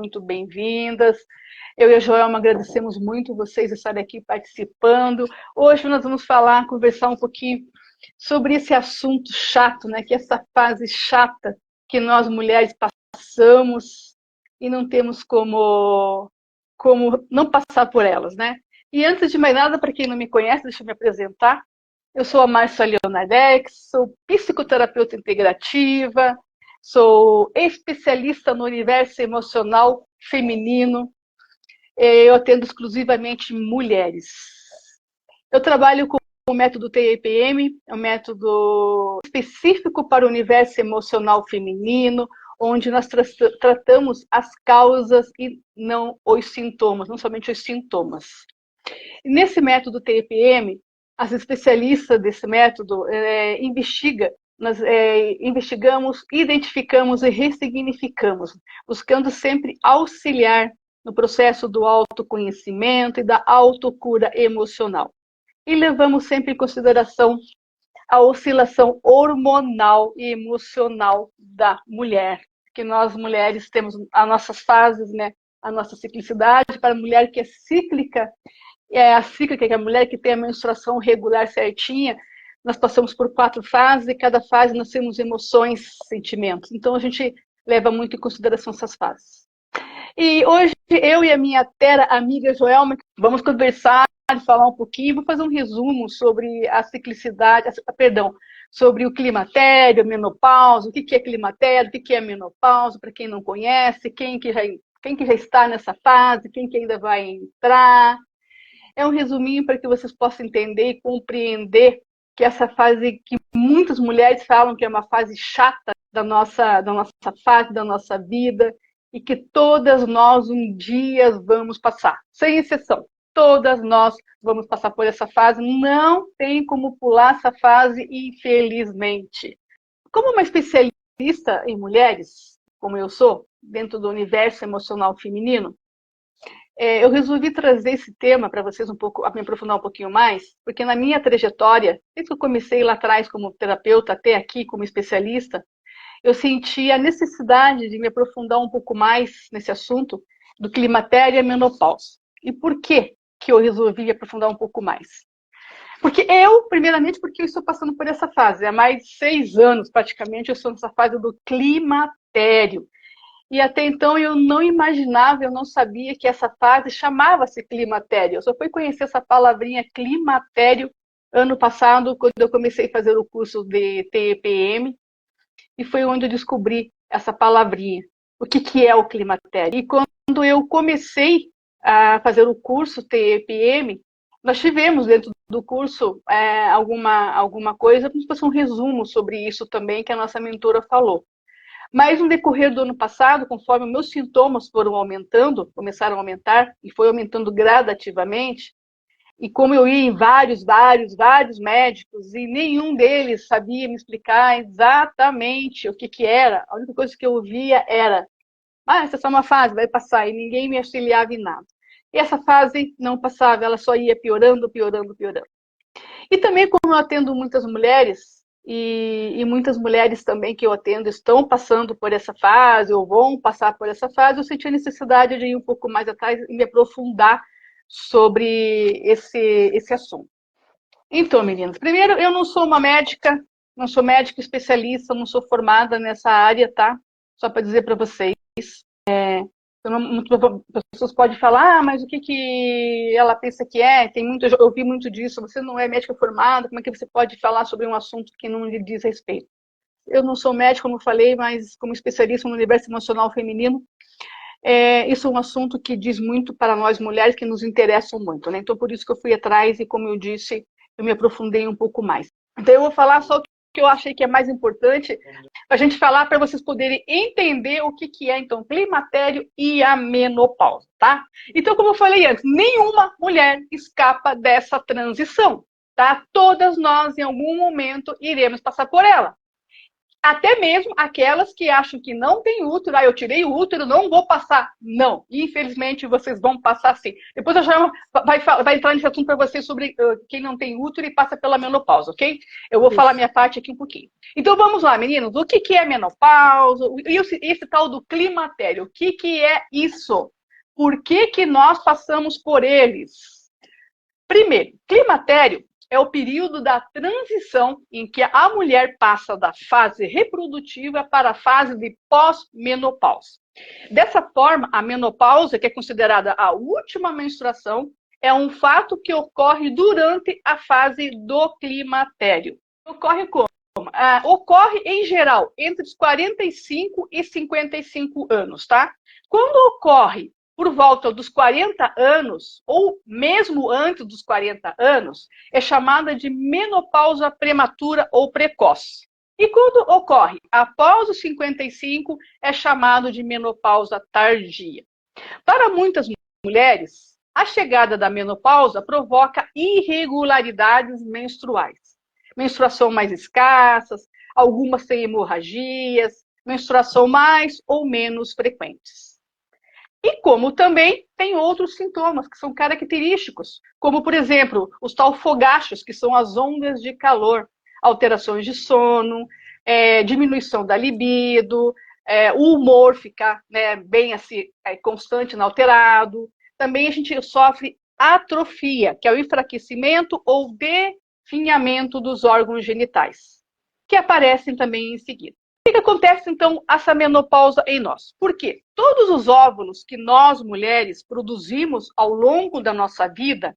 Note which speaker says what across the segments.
Speaker 1: muito bem-vindas. Eu e a Joelma agradecemos muito vocês estarem aqui participando. Hoje nós vamos conversar um pouquinho sobre esse assunto chato, né? Que é essa fase chata que nós mulheres passamos e não temos como não passar por elas, né? E antes de mais nada, para quem não me conhece, deixa eu me apresentar. Eu sou a Márcia Leonardex, sou psicoterapeuta integrativa, sou especialista no universo emocional feminino. Eu atendo exclusivamente mulheres. Eu trabalho com o método TEPM, é um método específico para o universo emocional feminino, onde nós tratamos as causas e não os sintomas, não somente os sintomas. E nesse método TEPM, as especialistas desse método nós investigamos, identificamos e ressignificamos, buscando sempre auxiliar no processo do autoconhecimento e da autocura emocional. E levamos sempre em consideração a oscilação hormonal e emocional da mulher, que nós mulheres temos as nossas fases, né? A nossa ciclicidade. Para a mulher que é cíclica, é a cíclica, que é a mulher que tem a menstruação regular certinha, nós passamos por 4 fases e cada fase nós temos emoções, sentimentos. Então a gente leva muito em consideração essas fases. E hoje eu e a minha amiga Joelma vamos conversar, falar um pouquinho, vou fazer um resumo sobre a ciclicidade, sobre o climatério, a menopausa, o que é climatério, o que é menopausa, para quem não conhece, quem que já está nessa fase, quem que ainda vai entrar. É um resuminho para que vocês possam entender e compreender que essa fase que muitas mulheres falam que é uma fase chata da nossa fase, da nossa vida, e que todas nós um dia vamos passar, sem exceção. Todas nós vamos passar por essa fase, não tem como pular essa fase, infelizmente. Como uma especialista em mulheres, como eu sou, dentro do universo emocional feminino, eu resolvi trazer esse tema para vocês me aprofundar um pouquinho mais, porque na minha trajetória, desde que eu comecei lá atrás como terapeuta, até aqui como especialista, eu senti a necessidade de me aprofundar um pouco mais nesse assunto do climatério e a menopausa. E por que eu resolvi me aprofundar um pouco mais? Primeiramente, porque eu estou passando por essa fase. Há mais de 6 anos, praticamente, eu estou nessa fase do climatério. E até então eu não imaginava, eu não sabia que essa fase chamava-se climatério. Eu só fui conhecer essa palavrinha climatério ano passado, quando eu comecei a fazer o curso de TEPM, e foi onde eu descobri essa palavrinha. O que é o climatério? E quando eu comecei a fazer o curso TEPM, nós tivemos dentro do curso alguma coisa, como se fosse um resumo sobre isso também, que a nossa mentora falou. Mas no decorrer do ano passado, conforme meus sintomas começaram a aumentar, e foi aumentando gradativamente, e como eu ia em vários médicos, e nenhum deles sabia me explicar exatamente o que era, a única coisa que eu ouvia era: essa é só uma fase, vai passar, e ninguém me auxiliava em nada. E essa fase não passava, ela só ia piorando. E também, como eu atendo muitas mulheres, e muitas mulheres também que eu atendo estão passando por essa fase, ou vão passar por essa fase, eu senti a necessidade de ir um pouco mais atrás e me aprofundar sobre esse assunto. Então, meninas, primeiro, eu não sou uma médica, não sou médica especialista, não sou formada nessa área, tá? Só para dizer para vocês. As pessoas podem falar, mas o que ela pensa que é? Eu ouvi muito disso, você não é médica formada, como é que você pode falar sobre um assunto que não lhe diz respeito? Eu não sou médica, como eu falei, mas como especialista no universo emocional feminino, isso é um assunto que diz muito para nós mulheres, que nos interessam muito, né? Então, por isso que eu fui atrás e, como eu disse, eu me aprofundei um pouco mais. Então, eu vou falar só o que eu achei que é mais importante, para a gente falar, para vocês poderem entender o que é, então, climatério e a menopausa, tá? Então, como eu falei antes, nenhuma mulher escapa dessa transição, tá? Todas nós, em algum momento, iremos passar por ela. Até mesmo aquelas que acham que não tem útero, eu tirei o útero, não vou passar. Não, infelizmente vocês vão passar sim. Depois a Joelma vai entrar nesse assunto para vocês sobre quem não tem útero e passa pela menopausa, ok? Eu vou falar
Speaker 2: Isso.
Speaker 1: minha parte aqui um pouquinho. Então vamos lá, meninos, o que é menopausa? E esse tal do climatério, o que é isso? Por que nós passamos por eles? Primeiro, climatério é o período da transição em que a mulher passa da fase reprodutiva para a fase de pós-menopausa. Dessa forma, a menopausa, que é considerada a última menstruação, é um fato que ocorre durante a fase do climatério. Ocorre como? Ocorre, em geral, entre os 45 e 55 anos, tá? Quando ocorre por volta dos 40 anos, ou mesmo antes dos 40 anos, é chamada de menopausa prematura ou precoce. E quando ocorre após os 55, é chamado de menopausa tardia. Para muitas mulheres, a chegada da menopausa provoca irregularidades menstruais. Menstruação mais escassas, algumas têm hemorragias, menstruação mais ou menos frequentes. E como também tem outros sintomas que são característicos, como, por exemplo, os tal fogachos, que são as ondas de calor, alterações de sono, diminuição da libido, o humor ficar bem assim, constante, inalterado. Também a gente sofre atrofia, que é o enfraquecimento ou definhamento dos órgãos genitais, que aparecem também em seguida. O que acontece, então, essa menopausa em nós? Por quê? Todos os óvulos que nós, mulheres, produzimos ao longo da nossa vida,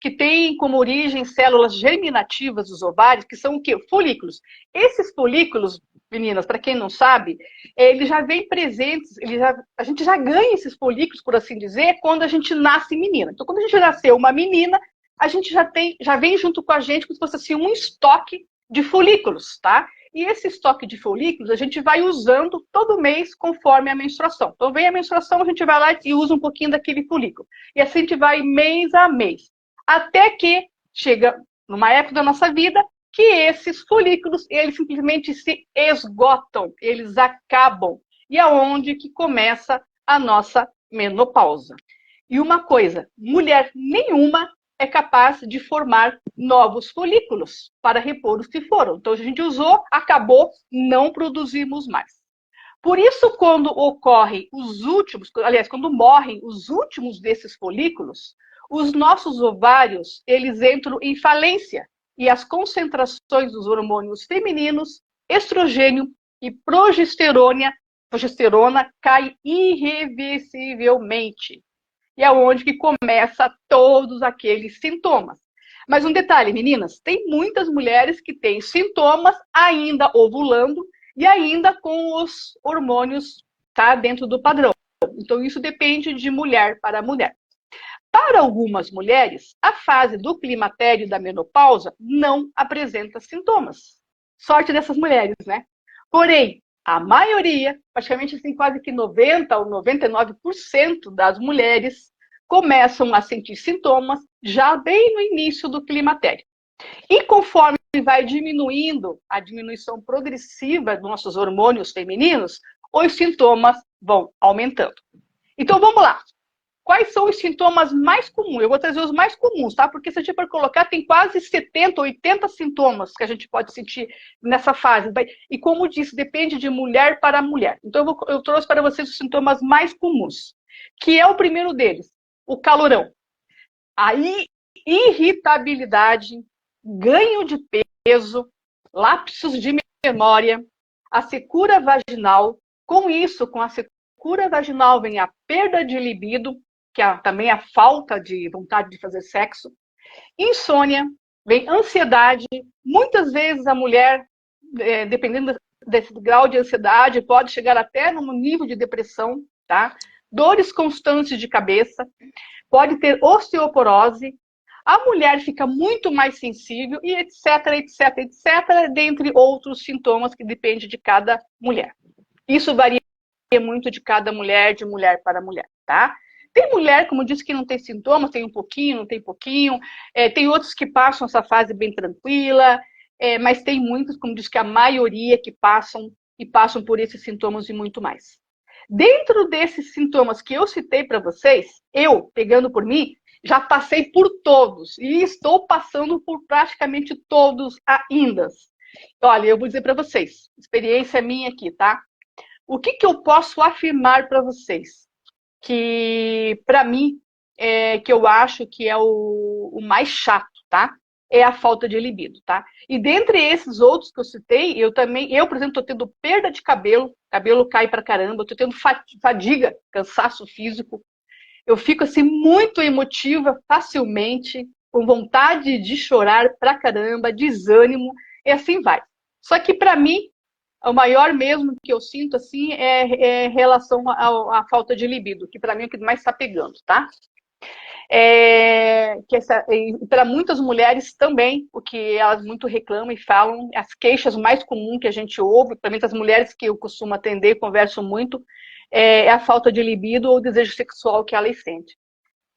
Speaker 1: que têm como origem células germinativas dos ovários, que são o quê? Folículos. Esses folículos, meninas, para quem não sabe, eles já vêm presentes, a gente já ganha esses folículos, por assim dizer, quando a gente nasce menina. Então, quando a gente nasceu uma menina, a gente já vem junto com a gente como se fosse assim, um estoque de folículos, tá? E esse estoque de folículos a gente vai usando todo mês conforme a menstruação. Então, vem a menstruação, a gente vai lá e usa um pouquinho daquele folículo. E assim a gente vai mês a mês. Até que chega numa época da nossa vida que esses folículos, eles simplesmente se esgotam, eles acabam. E aonde que começa a nossa menopausa. E uma coisa, mulher nenhuma é capaz de formar novos folículos para repor os que foram. Então, a gente usou, acabou, não produzimos mais. Por isso, quando ocorrem os últimos, aliás, quando morrem os últimos desses folículos, os nossos ovários, eles entram em falência e as concentrações dos hormônios femininos, estrogênio e progesterona caem irreversivelmente. E é onde que começa todos aqueles sintomas. Mas um detalhe, meninas, tem muitas mulheres que têm sintomas ainda ovulando e ainda com os hormônios dentro do padrão. Então, isso depende de mulher para mulher. Para algumas mulheres, a fase do climatério e da menopausa não apresenta sintomas. Sorte dessas mulheres, né? Porém, a maioria, praticamente assim, quase que 90% ou 99% das mulheres começam a sentir sintomas já bem no início do climatério. E conforme vai diminuindo a diminuição progressiva dos nossos hormônios femininos, os sintomas vão aumentando. Então, vamos lá. Quais são os sintomas mais comuns? Eu vou trazer os mais comuns, tá? Porque se a gente for colocar, tem quase 70, 80 sintomas que a gente pode sentir nessa fase. E como disse, depende de mulher para mulher. Então, eu trouxe para vocês os sintomas mais comuns, que é o primeiro deles, o calorão. A irritabilidade, ganho de peso, lapsos de memória, a secura vaginal. Com isso, com a secura vaginal, vem a perda de libido, que é também a falta de vontade de fazer sexo, insônia, vem ansiedade. Muitas vezes a mulher, dependendo desse grau de ansiedade, pode chegar até no nível de depressão, tá? Dores constantes de cabeça, pode ter osteoporose, a mulher fica muito mais sensível e etc, etc, etc, dentre outros sintomas que depende de cada mulher. Isso varia muito de cada mulher, de mulher para mulher, tá? Tem mulher, como disse, que não tem sintomas, tem um pouquinho, não tem pouquinho. Tem outros que passam essa fase bem tranquila. mas tem muitas, como diz que a maioria que passam e passam por esses sintomas e muito mais. Dentro desses sintomas que eu citei para vocês, eu, pegando por mim, já passei por todos e estou passando por praticamente todos ainda. Olha, eu vou dizer para vocês, experiência minha aqui, tá? O que eu posso afirmar para vocês? Que, para mim, que eu acho que é o mais chato, tá? É a falta de libido, tá? E dentre esses outros que eu citei, eu, por exemplo, tô tendo perda de cabelo cai pra caramba, eu tô tendo fadiga, cansaço físico, eu fico assim muito emotiva facilmente, com vontade de chorar pra caramba, desânimo, e assim vai. Só que para mim, o maior mesmo que eu sinto assim é relação à falta de libido, que para mim é o que mais está pegando, tá? Para muitas mulheres também, o que elas muito reclamam e falam, as queixas mais comuns que a gente ouve, principalmente as mulheres que eu costumo atender, converso muito, é a falta de libido ou desejo sexual que elas sentem.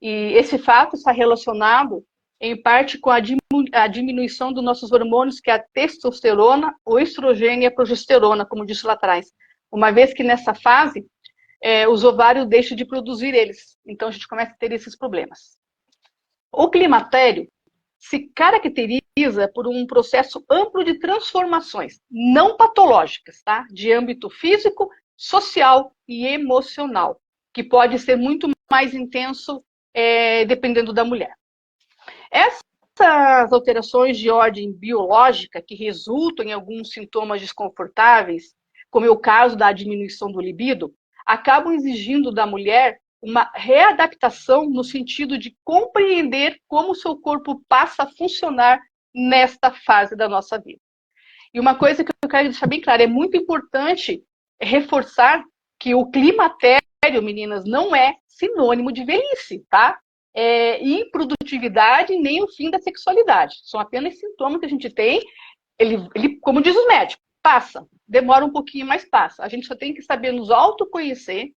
Speaker 1: E esse fato está relacionado, em parte, com a diminuição dos nossos hormônios, que é a testosterona, o estrogênio e a progesterona, como disse lá atrás. Uma vez que nessa fase, os ovários deixam de produzir eles. Então, a gente começa a ter esses problemas. O climatério se caracteriza por um processo amplo de transformações, não patológicas, tá? De âmbito físico, social e emocional, que pode ser muito mais intenso dependendo da mulher. Essas alterações de ordem biológica que resultam em alguns sintomas desconfortáveis, como é o caso da diminuição do libido, acabam exigindo da mulher uma readaptação no sentido de compreender como o seu corpo passa a funcionar nesta fase da nossa vida. E uma coisa que eu quero deixar bem clara, é muito importante reforçar que o climatério, meninas, não é sinônimo de velhice, tá? Improdutividade nem o fim da sexualidade. São apenas sintomas que a gente tem, ele, como diz o médico, passa, demora um pouquinho, mas passa. A gente só tem que saber nos autoconhecer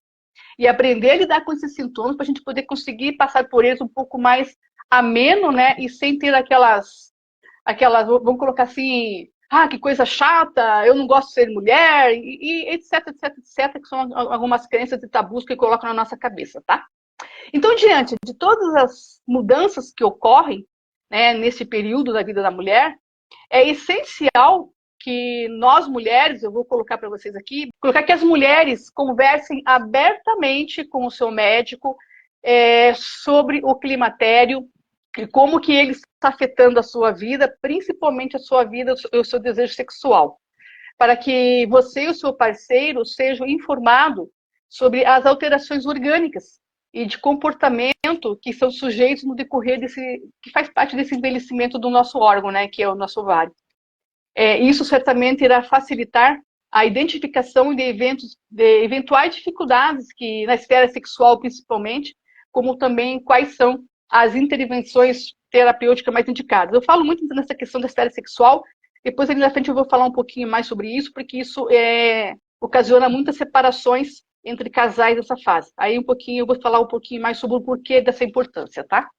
Speaker 1: e aprender a lidar com esses sintomas para a gente poder conseguir passar por eles um pouco mais ameno, né? E sem ter aquelas, vamos colocar assim, que coisa chata, eu não gosto de ser mulher, e etc, etc, etc, que são algumas crenças e tabus que colocam na nossa cabeça, tá? Então, diante de todas as mudanças que ocorrem, né, nesse período da vida da mulher, é essencial que nós mulheres, eu vou colocar para vocês aqui, colocar que as mulheres conversem abertamente com o seu médico sobre o climatério e como que ele está afetando a sua vida, principalmente a sua vida e o seu desejo sexual, para que você e o seu parceiro sejam informados sobre as alterações orgânicas e de comportamento que são sujeitos no decorrer que faz parte desse envelhecimento do nosso órgão, né, que é o nosso ovário. Isso certamente irá facilitar a identificação de eventuais dificuldades que na esfera sexual principalmente, como também quais são as intervenções terapêuticas mais indicadas. Eu falo muito nessa questão da esfera sexual, depois ali na frente eu vou falar um pouquinho mais sobre isso, porque isso ocasiona muitas separações entre casais nessa fase. Aí eu vou falar um pouquinho mais sobre o porquê dessa importância, tá?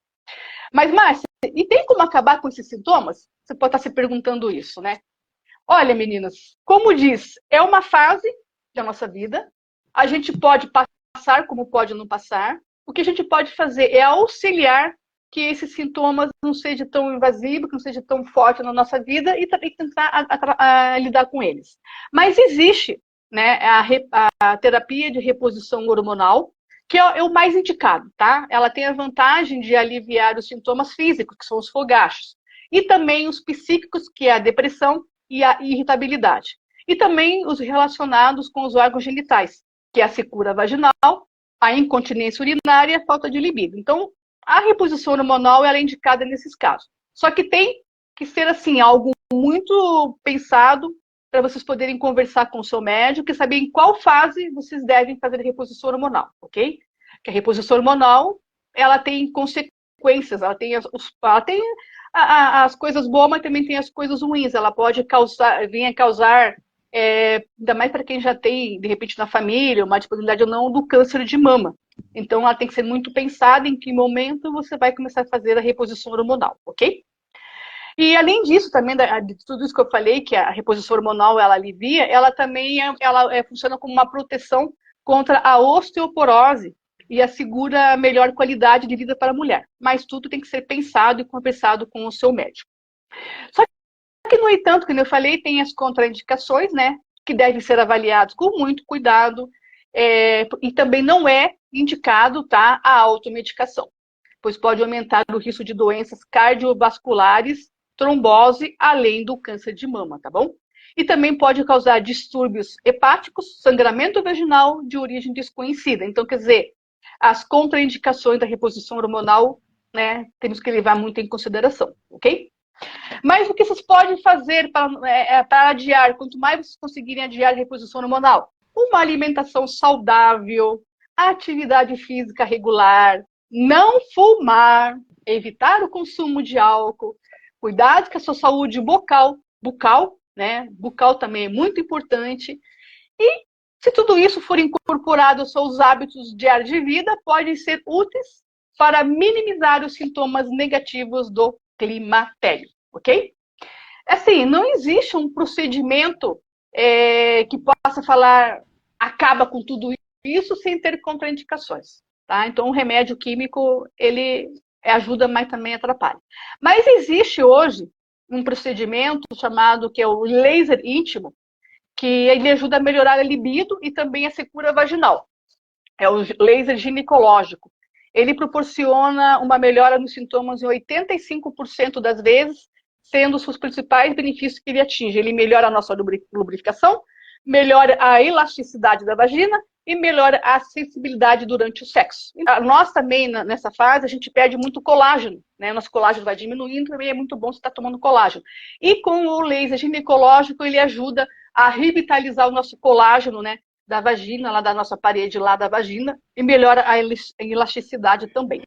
Speaker 1: Mas, Márcia, e tem como acabar com esses sintomas? Você pode estar se perguntando isso, né? Olha, meninas, como diz, é uma fase da nossa vida, a gente pode passar como pode não passar, o que a gente pode fazer é auxiliar que esses sintomas não sejam tão invasivos, que não sejam tão fortes na nossa vida e também tentar lidar com eles. Mas existe, né, a terapia de reposição hormonal, que é o mais indicado, tá? Ela tem a vantagem de aliviar os sintomas físicos, que são os fogachos, e também os psíquicos, que é a depressão e a irritabilidade. E também os relacionados com os órgãos genitais, que é a secura vaginal, a incontinência urinária e a falta de libido. Então, a reposição hormonal ela é indicada nesses casos. Só que tem que ser assim, algo muito pensado para vocês poderem conversar com o seu médico e saber em qual fase vocês devem fazer a reposição hormonal, ok? Porque a reposição hormonal, ela tem consequências, ela tem as coisas boas, mas também tem as coisas ruins. Ela pode vir a causar, ainda mais para quem já tem, de repente, na família, uma disponibilidade ou não do câncer de mama. Então, ela tem que ser muito pensada em que momento você vai começar a fazer a reposição hormonal, ok? E além disso, também de tudo isso que eu falei, que a reposição hormonal ela alivia, ela também funciona como uma proteção contra a osteoporose e assegura melhor qualidade de vida para a mulher. Mas tudo tem que ser pensado e conversado com o seu médico. Só que, no entanto, como eu falei, tem as contraindicações, né? Que devem ser avaliados com muito cuidado. E também não é indicado, tá, a automedicação, pois pode aumentar o risco de doenças cardiovasculares, trombose, além do câncer de mama, tá bom? E também pode causar distúrbios hepáticos, sangramento vaginal de origem desconhecida. Então, quer dizer, as contraindicações da reposição hormonal, né, temos que levar muito em consideração, ok? Mas o que vocês podem fazer para adiar, quanto mais vocês conseguirem adiar a reposição hormonal? Uma alimentação saudável, atividade física regular, não fumar, evitar o consumo de álcool, cuidado com a sua saúde bucal, né? Bucal também é muito importante. E se tudo isso for incorporado aos seus hábitos diários de vida, podem ser úteis para minimizar os sintomas negativos do climatério, ok? Assim, não existe um procedimento que possa falar acaba com tudo isso sem ter contraindicações, tá? Então, o remédio químico, ele ajuda, mas também atrapalha. Mas existe hoje um procedimento chamado, que é o laser íntimo, que ele ajuda a melhorar a libido e também a secura vaginal. É o laser ginecológico. Ele proporciona uma melhora nos sintomas em 85% das vezes, sendo os principais benefícios que ele atinge. Ele melhora a nossa lubrificação, melhora a elasticidade da vagina e melhora a sensibilidade durante o sexo. Nós também, nessa fase, a gente perde muito colágeno, né? Nosso colágeno vai diminuindo, também é muito bom você estar tomando colágeno. E com o laser ginecológico, ele ajuda a revitalizar o nosso colágeno, né? Da vagina, lá da nossa parede lá da vagina, e melhora a elasticidade também.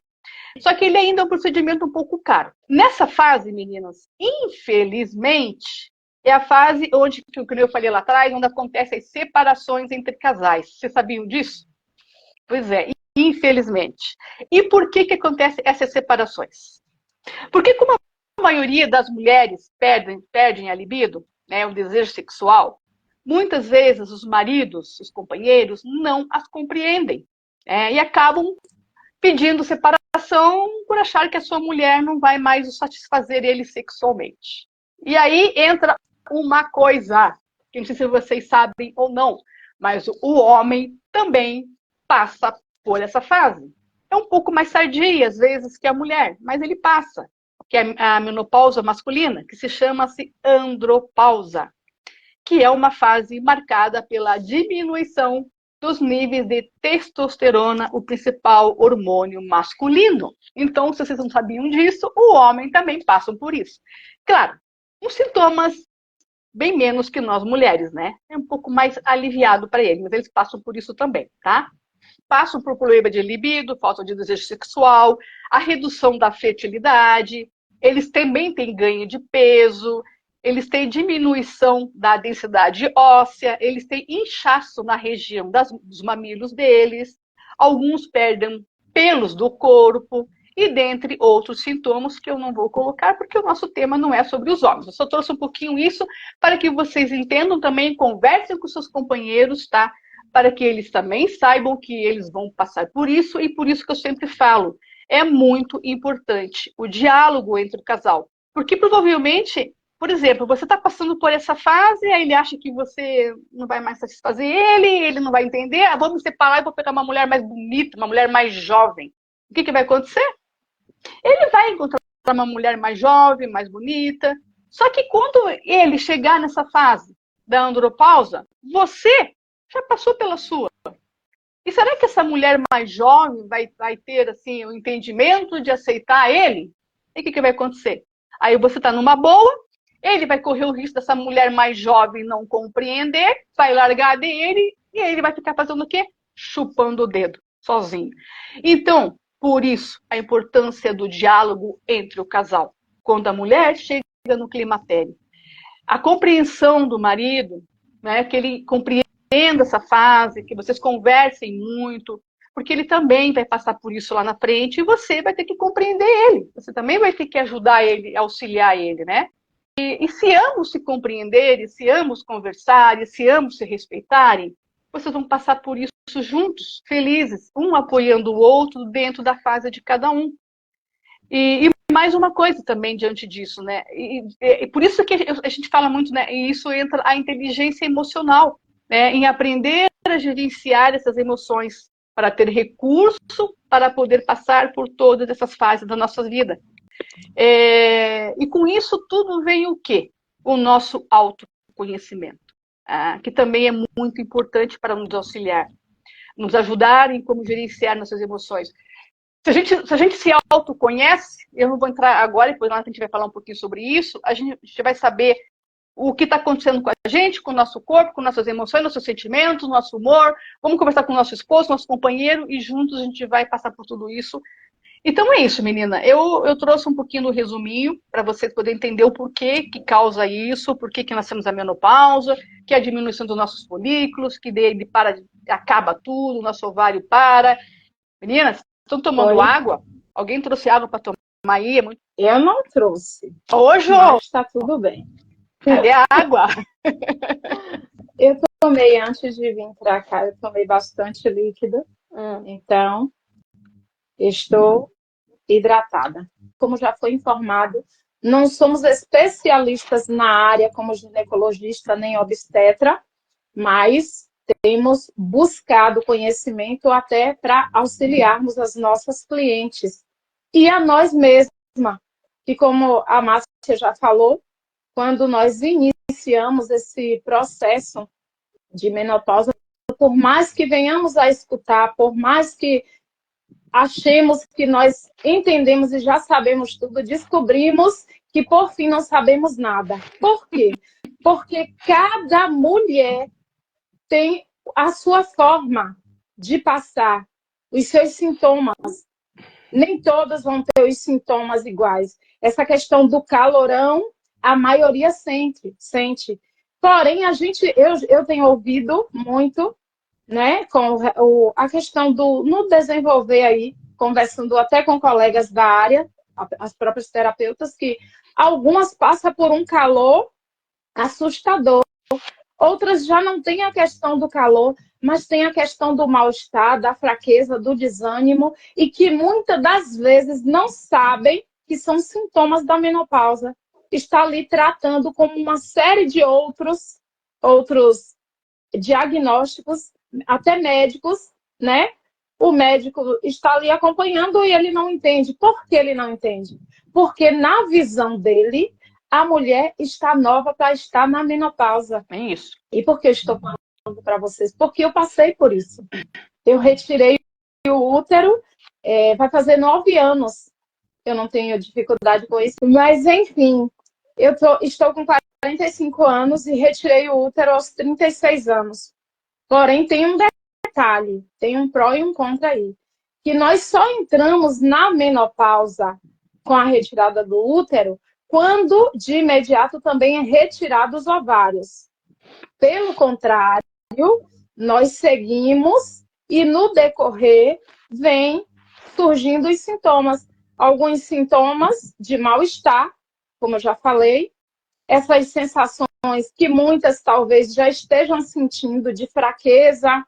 Speaker 1: Só que ele ainda é um procedimento um pouco caro. Nessa fase, meninas, infelizmente, é a fase onde, como eu falei lá atrás, onde acontecem as separações entre casais. Vocês sabiam disso? Pois é, infelizmente. E por que acontecem essas separações? Porque como a maioria das mulheres perdem a libido, né, o desejo sexual, muitas vezes os maridos, os companheiros, não as compreendem, e acabam pedindo separação por achar que a sua mulher não vai mais o satisfazer ele sexualmente. E aí entra uma coisa, que não sei se vocês sabem ou não, mas o homem também passa por essa fase. É um pouco mais tardia, às vezes, que a mulher, mas ele passa, que é a menopausa masculina, que se chama-se andropausa, que é uma fase marcada pela diminuição dos níveis de testosterona, o principal hormônio masculino. Então, se vocês não sabiam disso, o homem também passa por isso. Claro, os sintomas bem menos que nós mulheres, né? É um pouco mais aliviado para eles, mas eles passam por isso também, tá? Passam por problema de libido, falta de desejo sexual, a redução da fertilidade, eles também têm ganho de peso, eles têm diminuição da densidade óssea, eles têm inchaço na região dos mamilos deles, alguns perdem pelos do corpo, e dentre outros sintomas que eu não vou colocar, porque o nosso tema não é sobre os homens. Eu só trouxe um pouquinho isso para que vocês entendam também, conversem com seus companheiros, tá? Para que eles também saibam que eles vão passar por isso, e por isso que eu sempre falo, é muito importante o diálogo entre o casal. Porque provavelmente, por exemplo, você está passando por essa fase, aí ele acha que você não vai mais satisfazer ele não vai entender, vou me separar e vou pegar uma mulher mais bonita, uma mulher mais jovem. O que vai acontecer? Ele vai encontrar uma mulher mais jovem, mais bonita. Só que quando ele chegar nessa fase da andropausa, você já passou pela sua. E será que essa mulher mais jovem vai ter assim, o entendimento de aceitar ele? E o que vai acontecer? Aí você está numa boa, ele vai correr o risco dessa mulher mais jovem não compreender, vai largar dele e aí ele vai ficar fazendo o quê? Chupando o dedo, sozinho. Então, por isso, a importância do diálogo entre o casal. Quando a mulher chega no climatério, a compreensão do marido, né, que ele compreenda essa fase, que vocês conversem muito, porque ele também vai passar por isso lá na frente e você vai ter que compreender ele. Você também vai ter que ajudar ele, auxiliar ele, né? E se ambos se compreenderem, se ambos conversarem, se ambos se respeitarem, vocês vão passar por isso juntos, felizes, um apoiando o outro dentro da fase de cada um. E mais uma coisa também diante disso, né? E por isso que a gente fala muito, né? E isso entra a inteligência emocional, né? Em aprender a gerenciar essas emoções para ter recurso para poder passar por todas essas fases da nossa vida. E com isso tudo vem o quê? O nosso autoconhecimento, que também é muito importante para nos auxiliar, nos ajudar em como gerenciar nossas emoções. Se a gente se autoconhece, eu não vou entrar agora, depois a gente vai falar um pouquinho sobre isso, a gente vai saber o que está acontecendo com a gente, com o nosso corpo, com nossas emoções, nossos sentimentos, nosso humor. Vamos conversar com o nosso esposo, nosso companheiro, e juntos a gente vai passar por tudo isso. Então é isso, menina. Eu trouxe um pouquinho do resuminho para vocês poderem entender o porquê que causa isso, por que nós temos a menopausa, que é a diminuição dos nossos folículos, que dele acaba tudo, o nosso ovário para. Meninas, estão tomando água? Alguém trouxe água para tomar aí?
Speaker 2: Eu não trouxe.
Speaker 1: Hoje
Speaker 2: está tudo bem.
Speaker 1: Cadê a água?
Speaker 2: Eu tomei antes de vir para cá, eu tomei bastante líquido. Então, estou hidratada. Como já foi informado, não somos especialistas na área como ginecologista nem obstetra, mas temos buscado conhecimento até para auxiliarmos as nossas clientes e a nós mesmas, que como a Márcia já falou, quando nós iniciamos esse processo de menopausa, por mais que venhamos a escutar, por mais que achemos que nós entendemos e já sabemos tudo, descobrimos que por fim não sabemos nada. Por quê? Porque cada mulher tem a sua forma de passar os seus sintomas. Nem todas vão ter os sintomas iguais. Essa questão do calorão, a maioria sente. Porém, eu tenho ouvido muito, né, com a questão no desenvolver aí, conversando até com colegas da área, as próprias terapeutas, que algumas passam por um calor assustador. Outras já não têm a questão do calor, mas tem a questão do mal-estar, da fraqueza, do desânimo, e que muitas das vezes não sabem que são sintomas da menopausa. Está ali tratando como uma série de outros diagnósticos, até médicos, né? O médico está ali acompanhando e ele não entende. Por que ele não entende? Porque na visão dele, a mulher está nova para estar na menopausa.
Speaker 1: É isso.
Speaker 2: E por que eu estou falando para vocês? Porque eu passei por isso. Eu retirei o útero, vai fazer 9 anos. Eu não tenho dificuldade com isso. Mas, enfim, estou com 45 anos e retirei o útero aos 36 anos. Porém, tem um detalhe, tem um pró e um contra aí. Que nós só entramos na menopausa com a retirada do útero quando, de imediato, também é retirado os ovários. Pelo contrário, nós seguimos e, no decorrer, vem surgindo os sintomas. Alguns sintomas de mal-estar, como eu já falei, essas sensações que muitas talvez já estejam sentindo de fraqueza,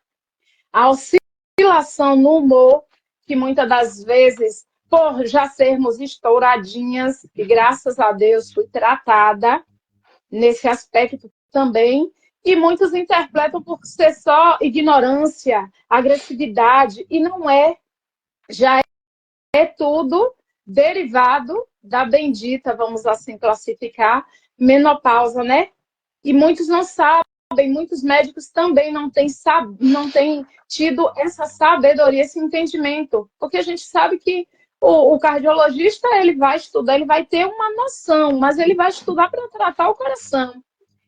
Speaker 2: a oscilação no humor, que muitas das vezes, por já sermos estouradinhas, e graças a Deus fui tratada nesse aspecto também, e muitos interpretam por ser só ignorância, agressividade, e não é. Já é tudo derivado da bendita, vamos assim classificar, menopausa, né? E muitos não sabem, muitos médicos também não têm tido essa sabedoria, esse entendimento, porque a gente sabe que o cardiologista, ele vai estudar, ele vai ter uma noção, mas ele vai estudar para tratar o coração.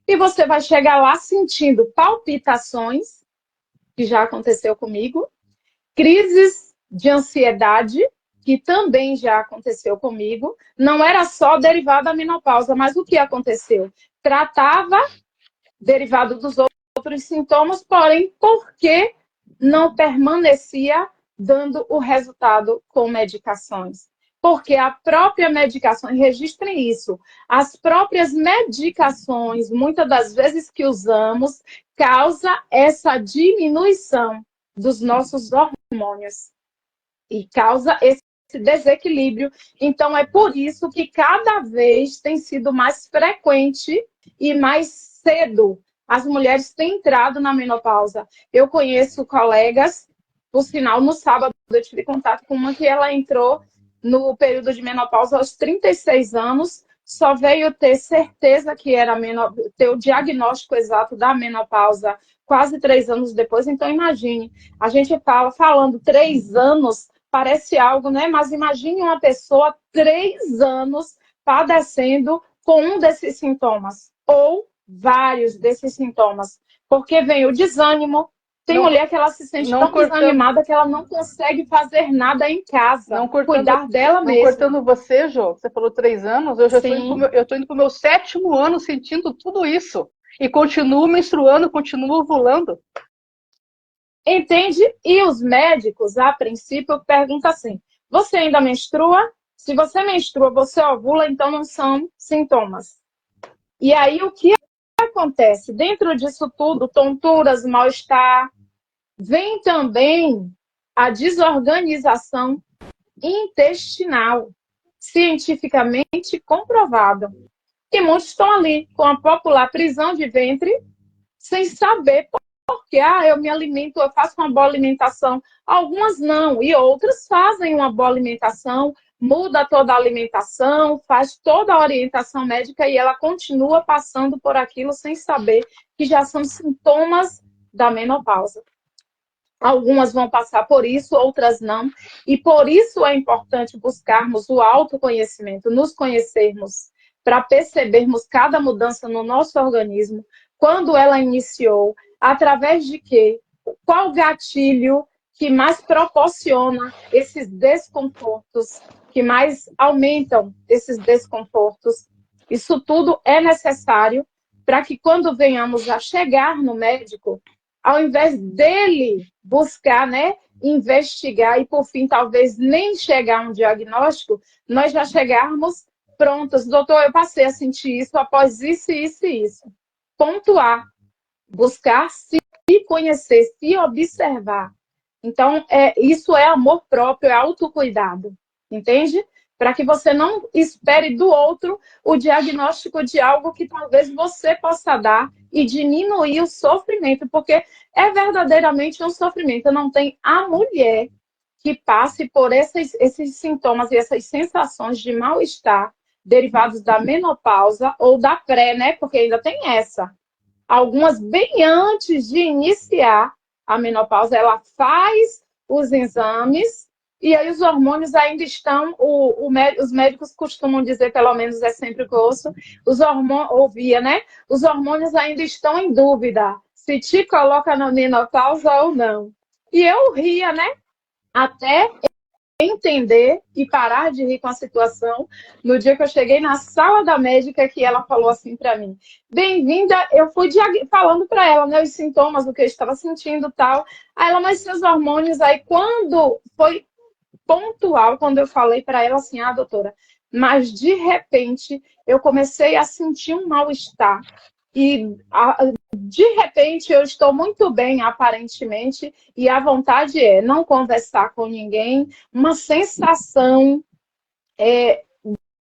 Speaker 2: E você vai chegar lá sentindo palpitações, que já aconteceu comigo, crises de ansiedade, que também já aconteceu comigo, não era só derivado da menopausa, mas o que aconteceu? Tratava derivado dos outros sintomas, porém, porque não permanecia dando o resultado com medicações. Porque a própria medicação, e registrem isso, as próprias medicações, muitas das vezes que usamos, causa essa diminuição dos nossos hormônios e causa esse desequilíbrio. Então, é por isso que cada vez tem sido mais frequente e mais cedo as mulheres têm entrado na menopausa. Eu conheço colegas, por sinal, no sábado eu tive contato com uma que ela entrou no período de menopausa aos 36 anos, só veio ter certeza que era ter o diagnóstico exato da menopausa quase 3 anos depois. Então, imagine, a gente falando 3 anos, parece algo, né? Mas imagine uma pessoa 3 anos padecendo com um desses sintomas, ou vários desses sintomas, porque vem o desânimo. Tem mulher que ela se sente tão desanimada que ela não consegue fazer nada em casa, cuidar dela mesma.
Speaker 1: Cortando você, Jô, você falou 3 anos, eu já estou indo para o meu 7º ano sentindo tudo isso. E continuo menstruando, continuo ovulando.
Speaker 2: Entende? E os médicos, a princípio, perguntam assim, você ainda menstrua? Se você menstrua, você ovula, então não são sintomas. E aí, o que acontece? Dentro disso tudo, tonturas, mal-estar, vem também a desorganização intestinal, cientificamente comprovado. E muitos estão ali com a popular prisão de ventre, sem saber por que eu me alimento, eu faço uma boa alimentação. Algumas não, e outras fazem uma boa alimentação, muda toda a alimentação, faz toda a orientação médica e ela continua passando por aquilo sem saber que já são sintomas da menopausa. Algumas vão passar por isso, outras não. E por isso é importante buscarmos o autoconhecimento, nos conhecermos, para percebermos cada mudança no nosso organismo, quando ela iniciou, através de quê? Qual gatilho que mais proporciona esses desconfortos, que mais aumentam esses desconfortos. Isso tudo é necessário para que quando venhamos a chegar no médico, ao invés dele buscar, né, investigar e, por fim, talvez nem chegar a um diagnóstico, nós já chegarmos prontos. Doutor, eu passei a sentir isso após isso, isso e isso. Ponto A, buscar se conhecer, se observar. Então, isso é amor próprio, é autocuidado, entende? Para que você não espere do outro o diagnóstico de algo que talvez você possa dar e diminuir o sofrimento, porque é verdadeiramente um sofrimento. Não tem a mulher que passe por esses sintomas e essas sensações de mal-estar derivados da menopausa ou da pré, né? Porque ainda tem essa. Algumas bem antes de iniciar a menopausa, ela faz os exames e aí os hormônios ainda estão, os médicos costumam dizer, pelo menos é sempre o que eu ouço, ouvia, né? Os hormônios ainda estão em dúvida se te coloca na menopausa ou não. E eu ria, né? Até entender e parar de rir com a situação no dia que eu cheguei na sala da médica, que ela falou assim para mim, bem-vinda, eu fui falando para ela, né, os sintomas do que eu estava sentindo e tal, aí ela, mas seus hormônios, aí quando foi pontual, quando eu falei para ela assim, doutora, mas de repente eu comecei a sentir um mal-estar e de repente eu estou muito bem, aparentemente, e a vontade é não conversar com ninguém, uma sensação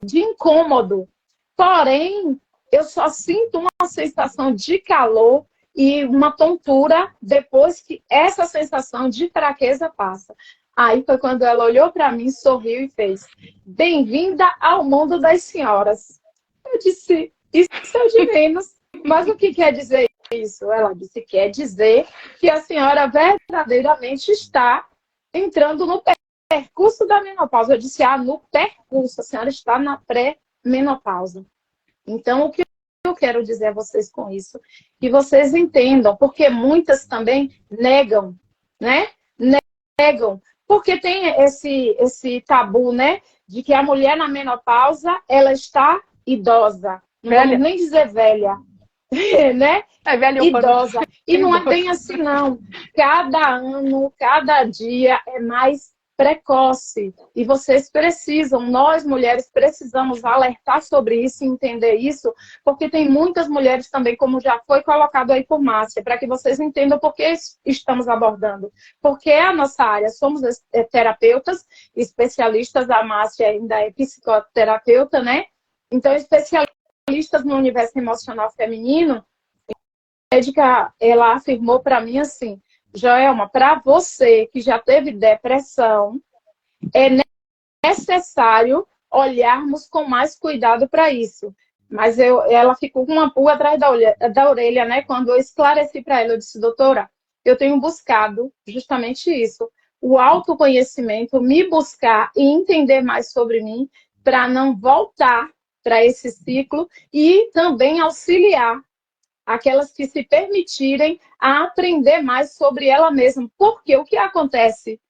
Speaker 2: de incômodo. Porém, eu só sinto uma sensação de calor e uma tontura depois que essa sensação de fraqueza passa. Aí foi quando ela olhou para mim, sorriu e fez, bem-vinda ao mundo das senhoras. Eu disse, isso é de menos. Mas o que quer dizer isso? Ela disse, quer dizer que a senhora verdadeiramente está entrando no percurso da menopausa. Eu disse, no percurso, a senhora está na pré-menopausa. Então, o que eu quero dizer a vocês com isso? Que vocês entendam, porque muitas também negam, né? Negam, porque tem esse tabu, né? De que a mulher na menopausa, ela está idosa. Não vamos nem dizer velha. Né?
Speaker 1: Velha
Speaker 2: idosa. E não é bem assim, não. Cada ano, cada dia é mais precoce. E vocês precisam, nós mulheres precisamos alertar sobre isso e entender isso, porque tem muitas mulheres também, como já foi colocado aí por Márcia, para que vocês entendam por que estamos abordando. Porque é a nossa área, somos terapeutas, especialistas, a Márcia ainda é psicoterapeuta, né? Então, especialistas no universo emocional feminino, a médica, ela afirmou para mim assim, Joelma, para você que já teve depressão, é necessário olharmos com mais cuidado para isso. Mas ela ficou com uma pulga atrás da orelha, né? Quando eu esclareci para ela, eu disse, doutora, eu tenho buscado justamente isso, o autoconhecimento, me buscar e entender mais sobre mim, para não voltar para esse ciclo e também auxiliar aquelas que se permitirem a aprender mais sobre ela mesma. Porque o que acontece?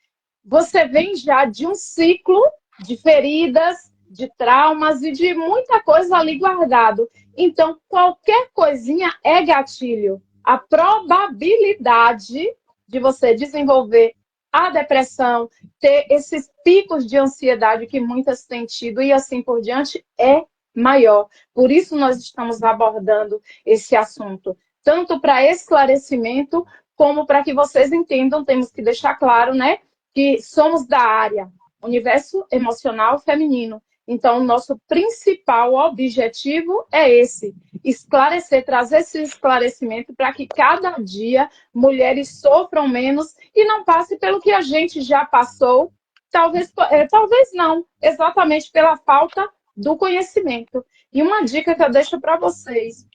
Speaker 2: Você vem já de um ciclo de feridas, de traumas e de muita coisa ali guardado. Então, qualquer coisinha é gatilho. A probabilidade de você desenvolver a depressão, ter esses picos de ansiedade que muitas têm tido e assim por diante é maior. Por isso nós estamos abordando esse assunto, tanto para esclarecimento como para que vocês entendam, temos que deixar claro, né, que somos da área universo emocional feminino. Então, o nosso principal objetivo é esse, esclarecer, trazer esse esclarecimento para que cada dia mulheres sofram menos e não passe pelo que a gente já passou, talvez não, exatamente pela falta do conhecimento. E uma dica que eu deixo para vocês,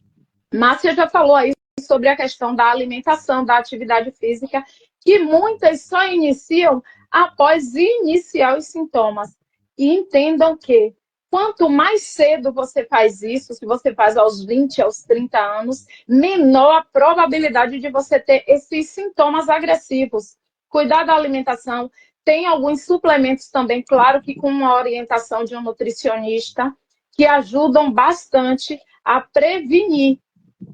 Speaker 2: Márcia já falou aí sobre a questão da alimentação, da atividade física, que muitas só iniciam após iniciar os sintomas. E entendam que quanto mais cedo você faz isso, se você faz aos 20, aos 30 anos, menor a probabilidade de você ter esses sintomas agressivos. Cuidar da alimentação, tem alguns suplementos também, claro que com uma orientação de um nutricionista, que ajudam bastante a prevenir,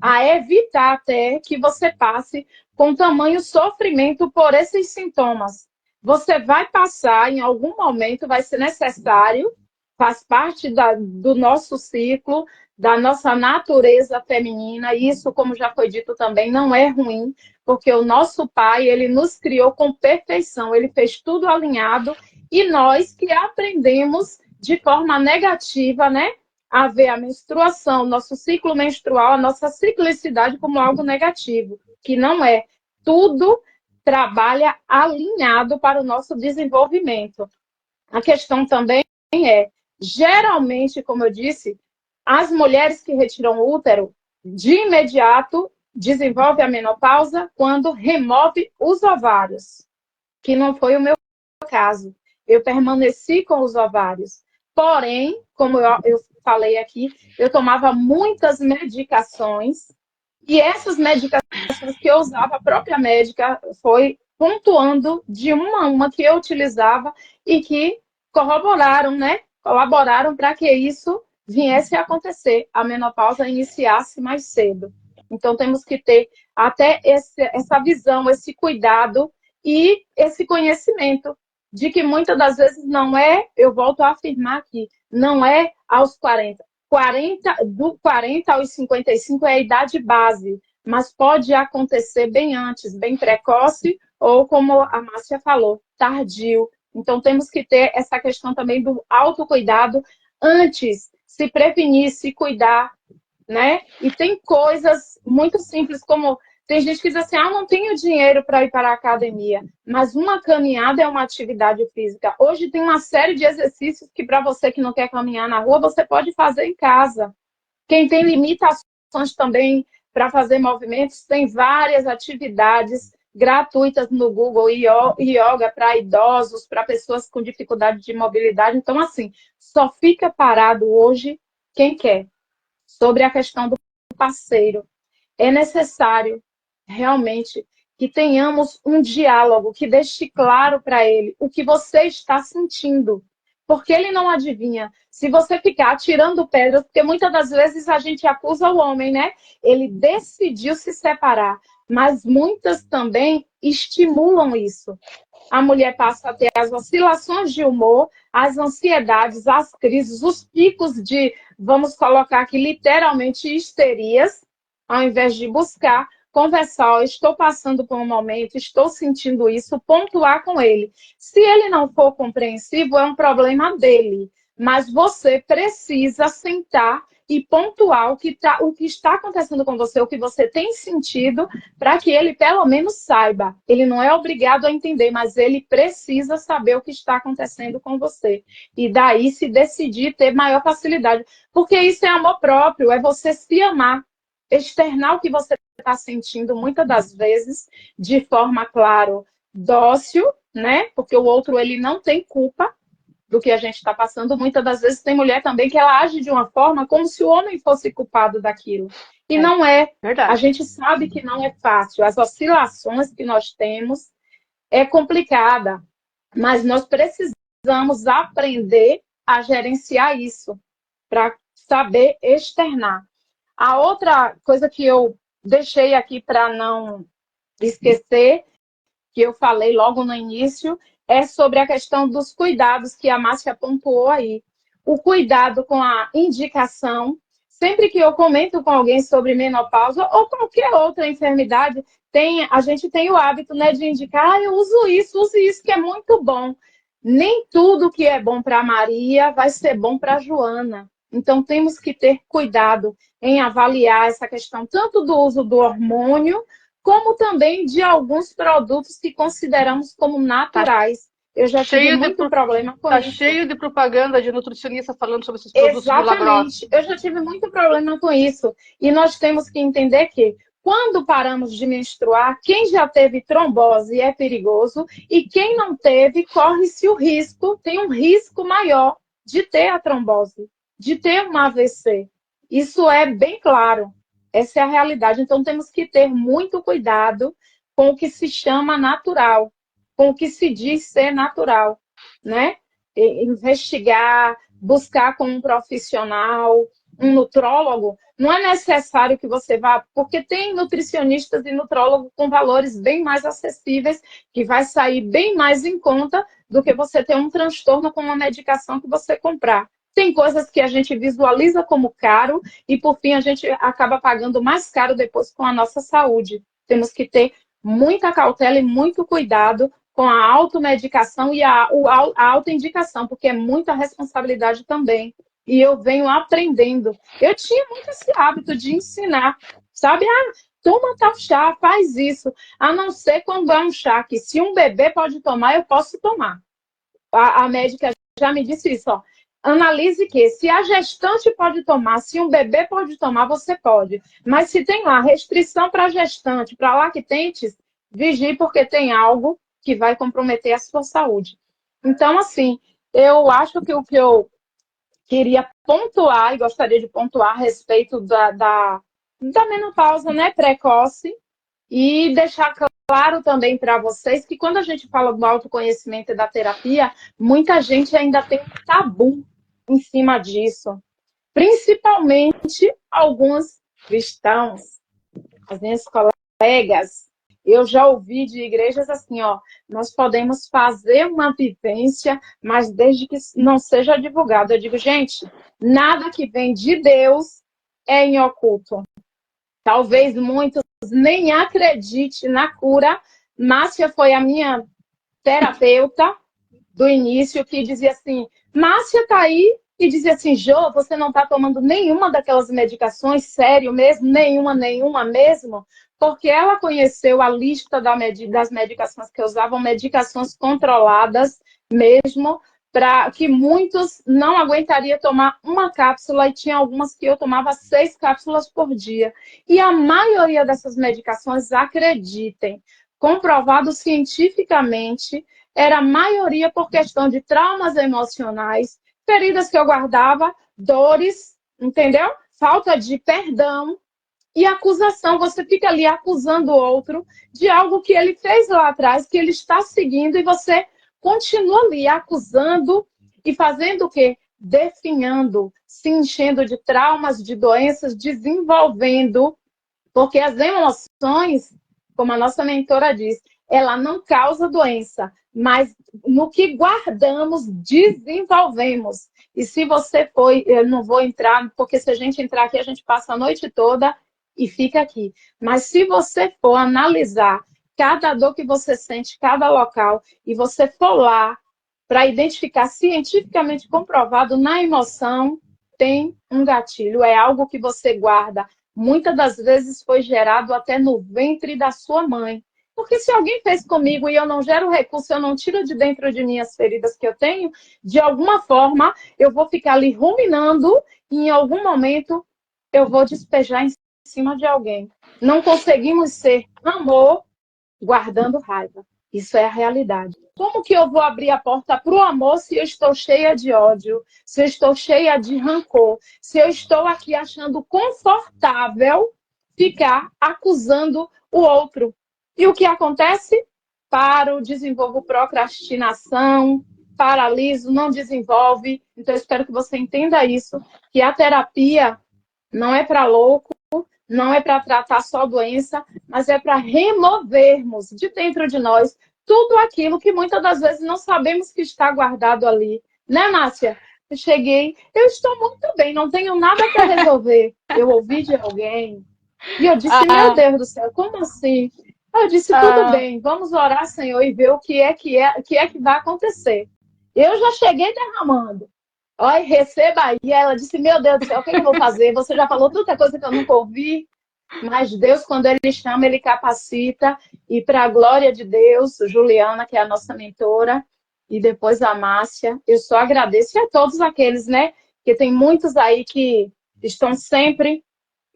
Speaker 2: a evitar até que você passe com tamanho sofrimento por esses sintomas. Você vai passar, em algum momento, vai ser necessário, faz parte do nosso ciclo, da nossa natureza feminina, e isso, como já foi dito também, não é ruim, porque o nosso pai, ele nos criou com perfeição, ele fez tudo alinhado, e nós que aprendemos de forma negativa, né, a ver a menstruação, nosso ciclo menstrual, a nossa ciclicidade como algo negativo, que não é. Tudo trabalha alinhado para o nosso desenvolvimento. A questão também é, geralmente, como eu disse, as mulheres que retiram o útero, de imediato, desenvolvem a menopausa quando remove os ovários, que não foi o meu caso. Eu permaneci com os ovários. Porém, como eu falei aqui, eu tomava muitas medicações e essas medicações que eu usava, a própria médica foi pontuando de uma a uma que eu utilizava e que corroboraram, né? Colaboraram para que isso viesse a acontecer, a menopausa iniciasse mais cedo. Então, temos que ter até essa visão, esse cuidado e esse conhecimento de que muitas das vezes não é, eu volto a afirmar aqui, não é aos 40. Do 40 aos 55 é a idade base, mas pode acontecer bem antes, bem precoce, ou como a Márcia falou, tardio. Então temos que ter essa questão também do autocuidado antes, se prevenir, se cuidar, né? E tem coisas muito simples, como tem gente que diz assim, não tenho dinheiro para ir para a academia, mas uma caminhada é uma atividade física. Hoje tem uma série de exercícios que para você que não quer caminhar na rua, você pode fazer em casa. Quem tem limitações também para fazer movimentos, tem várias atividades gratuitas no Google, yoga para idosos, para pessoas com dificuldade de mobilidade. Então, assim, só fica parado hoje quem quer. Sobre a questão do parceiro, é necessário realmente que tenhamos um diálogo, que deixe claro para ele o que você está sentindo. Porque ele não adivinha. Se você ficar atirando pedras, porque muitas das vezes a gente acusa o homem, né? Ele decidiu se separar. mas muitas também estimulam isso. A mulher passa a ter as oscilações de humor, as ansiedades, as crises, os picos de, vamos colocar aqui literalmente, histerias, ao invés de buscar conversar, ó, estou passando por um momento, estou sentindo isso, pontuar com ele. Se ele não for compreensivo, é um problema dele, mas você precisa sentar e pontuar o que está acontecendo com você, o que você tem sentido, para que ele pelo menos saiba. Ele não é obrigado a entender, mas ele precisa saber o que está acontecendo com você. E daí se decidir ter maior facilidade. Porque isso é amor próprio, é você se amar, externar o que você está sentindo, muitas das vezes, de forma, claro, dócil, né? Porque o outro, ele não tem culpa do que a gente está passando. Muitas das vezes tem mulher também que ela age de uma forma como se o homem fosse culpado daquilo. E não é.
Speaker 1: Verdade.
Speaker 2: A gente sabe que não é fácil. As oscilações que nós temos é complicada, mas nós precisamos aprender a gerenciar isso para saber externar. A outra coisa que eu deixei aqui para não esquecer, que eu falei logo no início, é sobre a questão dos cuidados que a Márcia pontuou aí. O cuidado com a indicação. Sempre que eu comento com alguém sobre menopausa ou qualquer outra enfermidade, a gente tem o hábito, né, de indicar, eu uso isso, use isso, que é muito bom. Nem tudo que é bom para a Maria vai ser bom para a Joana. Então, temos que ter cuidado em avaliar essa questão, tanto do uso do hormônio, como também de alguns produtos que consideramos como naturais. Eu já tive muito problema com isso.
Speaker 1: Está cheio de propaganda de nutricionista falando sobre esses produtos milagrosos.
Speaker 2: Exatamente. Eu já tive muito problema com isso. E nós temos que entender que, quando paramos de menstruar, quem já teve trombose é perigoso e quem não teve, corre-se o risco, tem um risco maior de ter a trombose, de ter um AVC. Isso é bem claro. Essa é a realidade. Então, temos que ter muito cuidado com o que se chama natural, com o que se diz ser natural, né? Investigar, buscar com um profissional, um nutrólogo. Não é necessário que você vá, porque tem nutricionistas e nutrólogos com valores bem mais acessíveis, que vai sair bem mais em conta do que você ter um transtorno com uma medicação que você comprar. Tem coisas que a gente visualiza como caro e, por fim, a gente acaba pagando mais caro depois com a nossa saúde. Temos que ter muita cautela e muito cuidado com a automedicação e a autoindicação, porque é muita responsabilidade também. E eu venho aprendendo. Eu tinha muito esse hábito de ensinar, sabe? Ah, toma tal chá, faz isso. A não ser quando é um chá que, se um bebê pode tomar, eu posso tomar. A médica já me disse isso, ó. Analise que, se a gestante pode tomar, se um bebê pode tomar, você pode. Mas se tem lá restrição para gestante, para lactentes, vigie, porque tem algo que vai comprometer a sua saúde. Então, assim, eu acho que o que eu queria pontuar, e gostaria de pontuar a respeito da menopausa, né, precoce, e deixar claro também para vocês que, quando a gente fala do autoconhecimento e da terapia, muita gente ainda tem um tabu em cima disso. Principalmente alguns cristãos, as minhas colegas. Eu já ouvi de igrejas assim, ó, nós podemos fazer uma vivência, mas desde que não seja divulgado. Eu digo, gente, nada que vem de Deus é em oculto. Talvez muitos nem acreditem na cura. Márcia foi a minha terapeuta do início, que dizia assim, Márcia tá aí, e dizia assim, Jô, você não tá tomando nenhuma daquelas medicações, sério mesmo? Nenhuma mesmo? Porque ela conheceu a lista das medicações que eu usava, medicações controladas mesmo, para que muitos não aguentariam tomar uma cápsula, e tinha algumas que eu tomava 6 cápsulas por dia. E a maioria dessas medicações, acreditem, comprovado cientificamente, era a maioria por questão de traumas emocionais, feridas que eu guardava, dores, entendeu? Falta de perdão e acusação. Você fica ali acusando o outro de algo que ele fez lá atrás, que ele está seguindo, e você continua ali acusando e fazendo o quê? Definhando, se enchendo de traumas, de doenças, desenvolvendo, porque as emoções, como a nossa mentora diz, ela não causa doença, mas no que guardamos, desenvolvemos. E se você foi, eu não vou entrar, porque se a gente entrar aqui, a gente passa a noite toda e fica aqui. Mas se você for analisar cada dor que você sente, cada local, e você for lá para identificar cientificamente comprovado na emoção, tem um gatilho, é algo que você guarda. Muitas das vezes foi gerado até no ventre da sua mãe. Porque se alguém fez comigo e eu não gero recurso, eu não tiro de dentro de mim as feridas que eu tenho, de alguma forma eu vou ficar ali ruminando e em algum momento eu vou despejar em cima de alguém. Não conseguimos ser amor guardando raiva. Isso é a realidade. Como que eu vou abrir a porta para o amor se eu estou cheia de ódio, se eu estou cheia de rancor, se eu estou aqui achando confortável ficar acusando o outro? E o que acontece? Paro, desenvolvo procrastinação, paraliso, não desenvolve. Então, eu espero que você entenda isso, que a terapia não é para louco, não é para tratar só doença, mas é para removermos de dentro de nós tudo aquilo que muitas das vezes não sabemos que está guardado ali. Né, Márcia? Eu cheguei, eu estou muito bem, não tenho nada para resolver. Eu ouvi de alguém e eu disse, meu Deus do céu, como assim? Eu disse, tudo bem, vamos orar, Senhor, e ver o que é que vai acontecer. Eu já cheguei derramando. Olha, receba aí. Ela disse, meu Deus do céu, o que eu vou fazer? Você já falou tanta coisa que eu nunca ouvi. Mas Deus, quando Ele chama, Ele capacita. E para a glória de Deus, Juliana, que é a nossa mentora, e depois a Márcia, eu só agradeço. E a todos aqueles, né? Que tem muitos aí que estão sempre,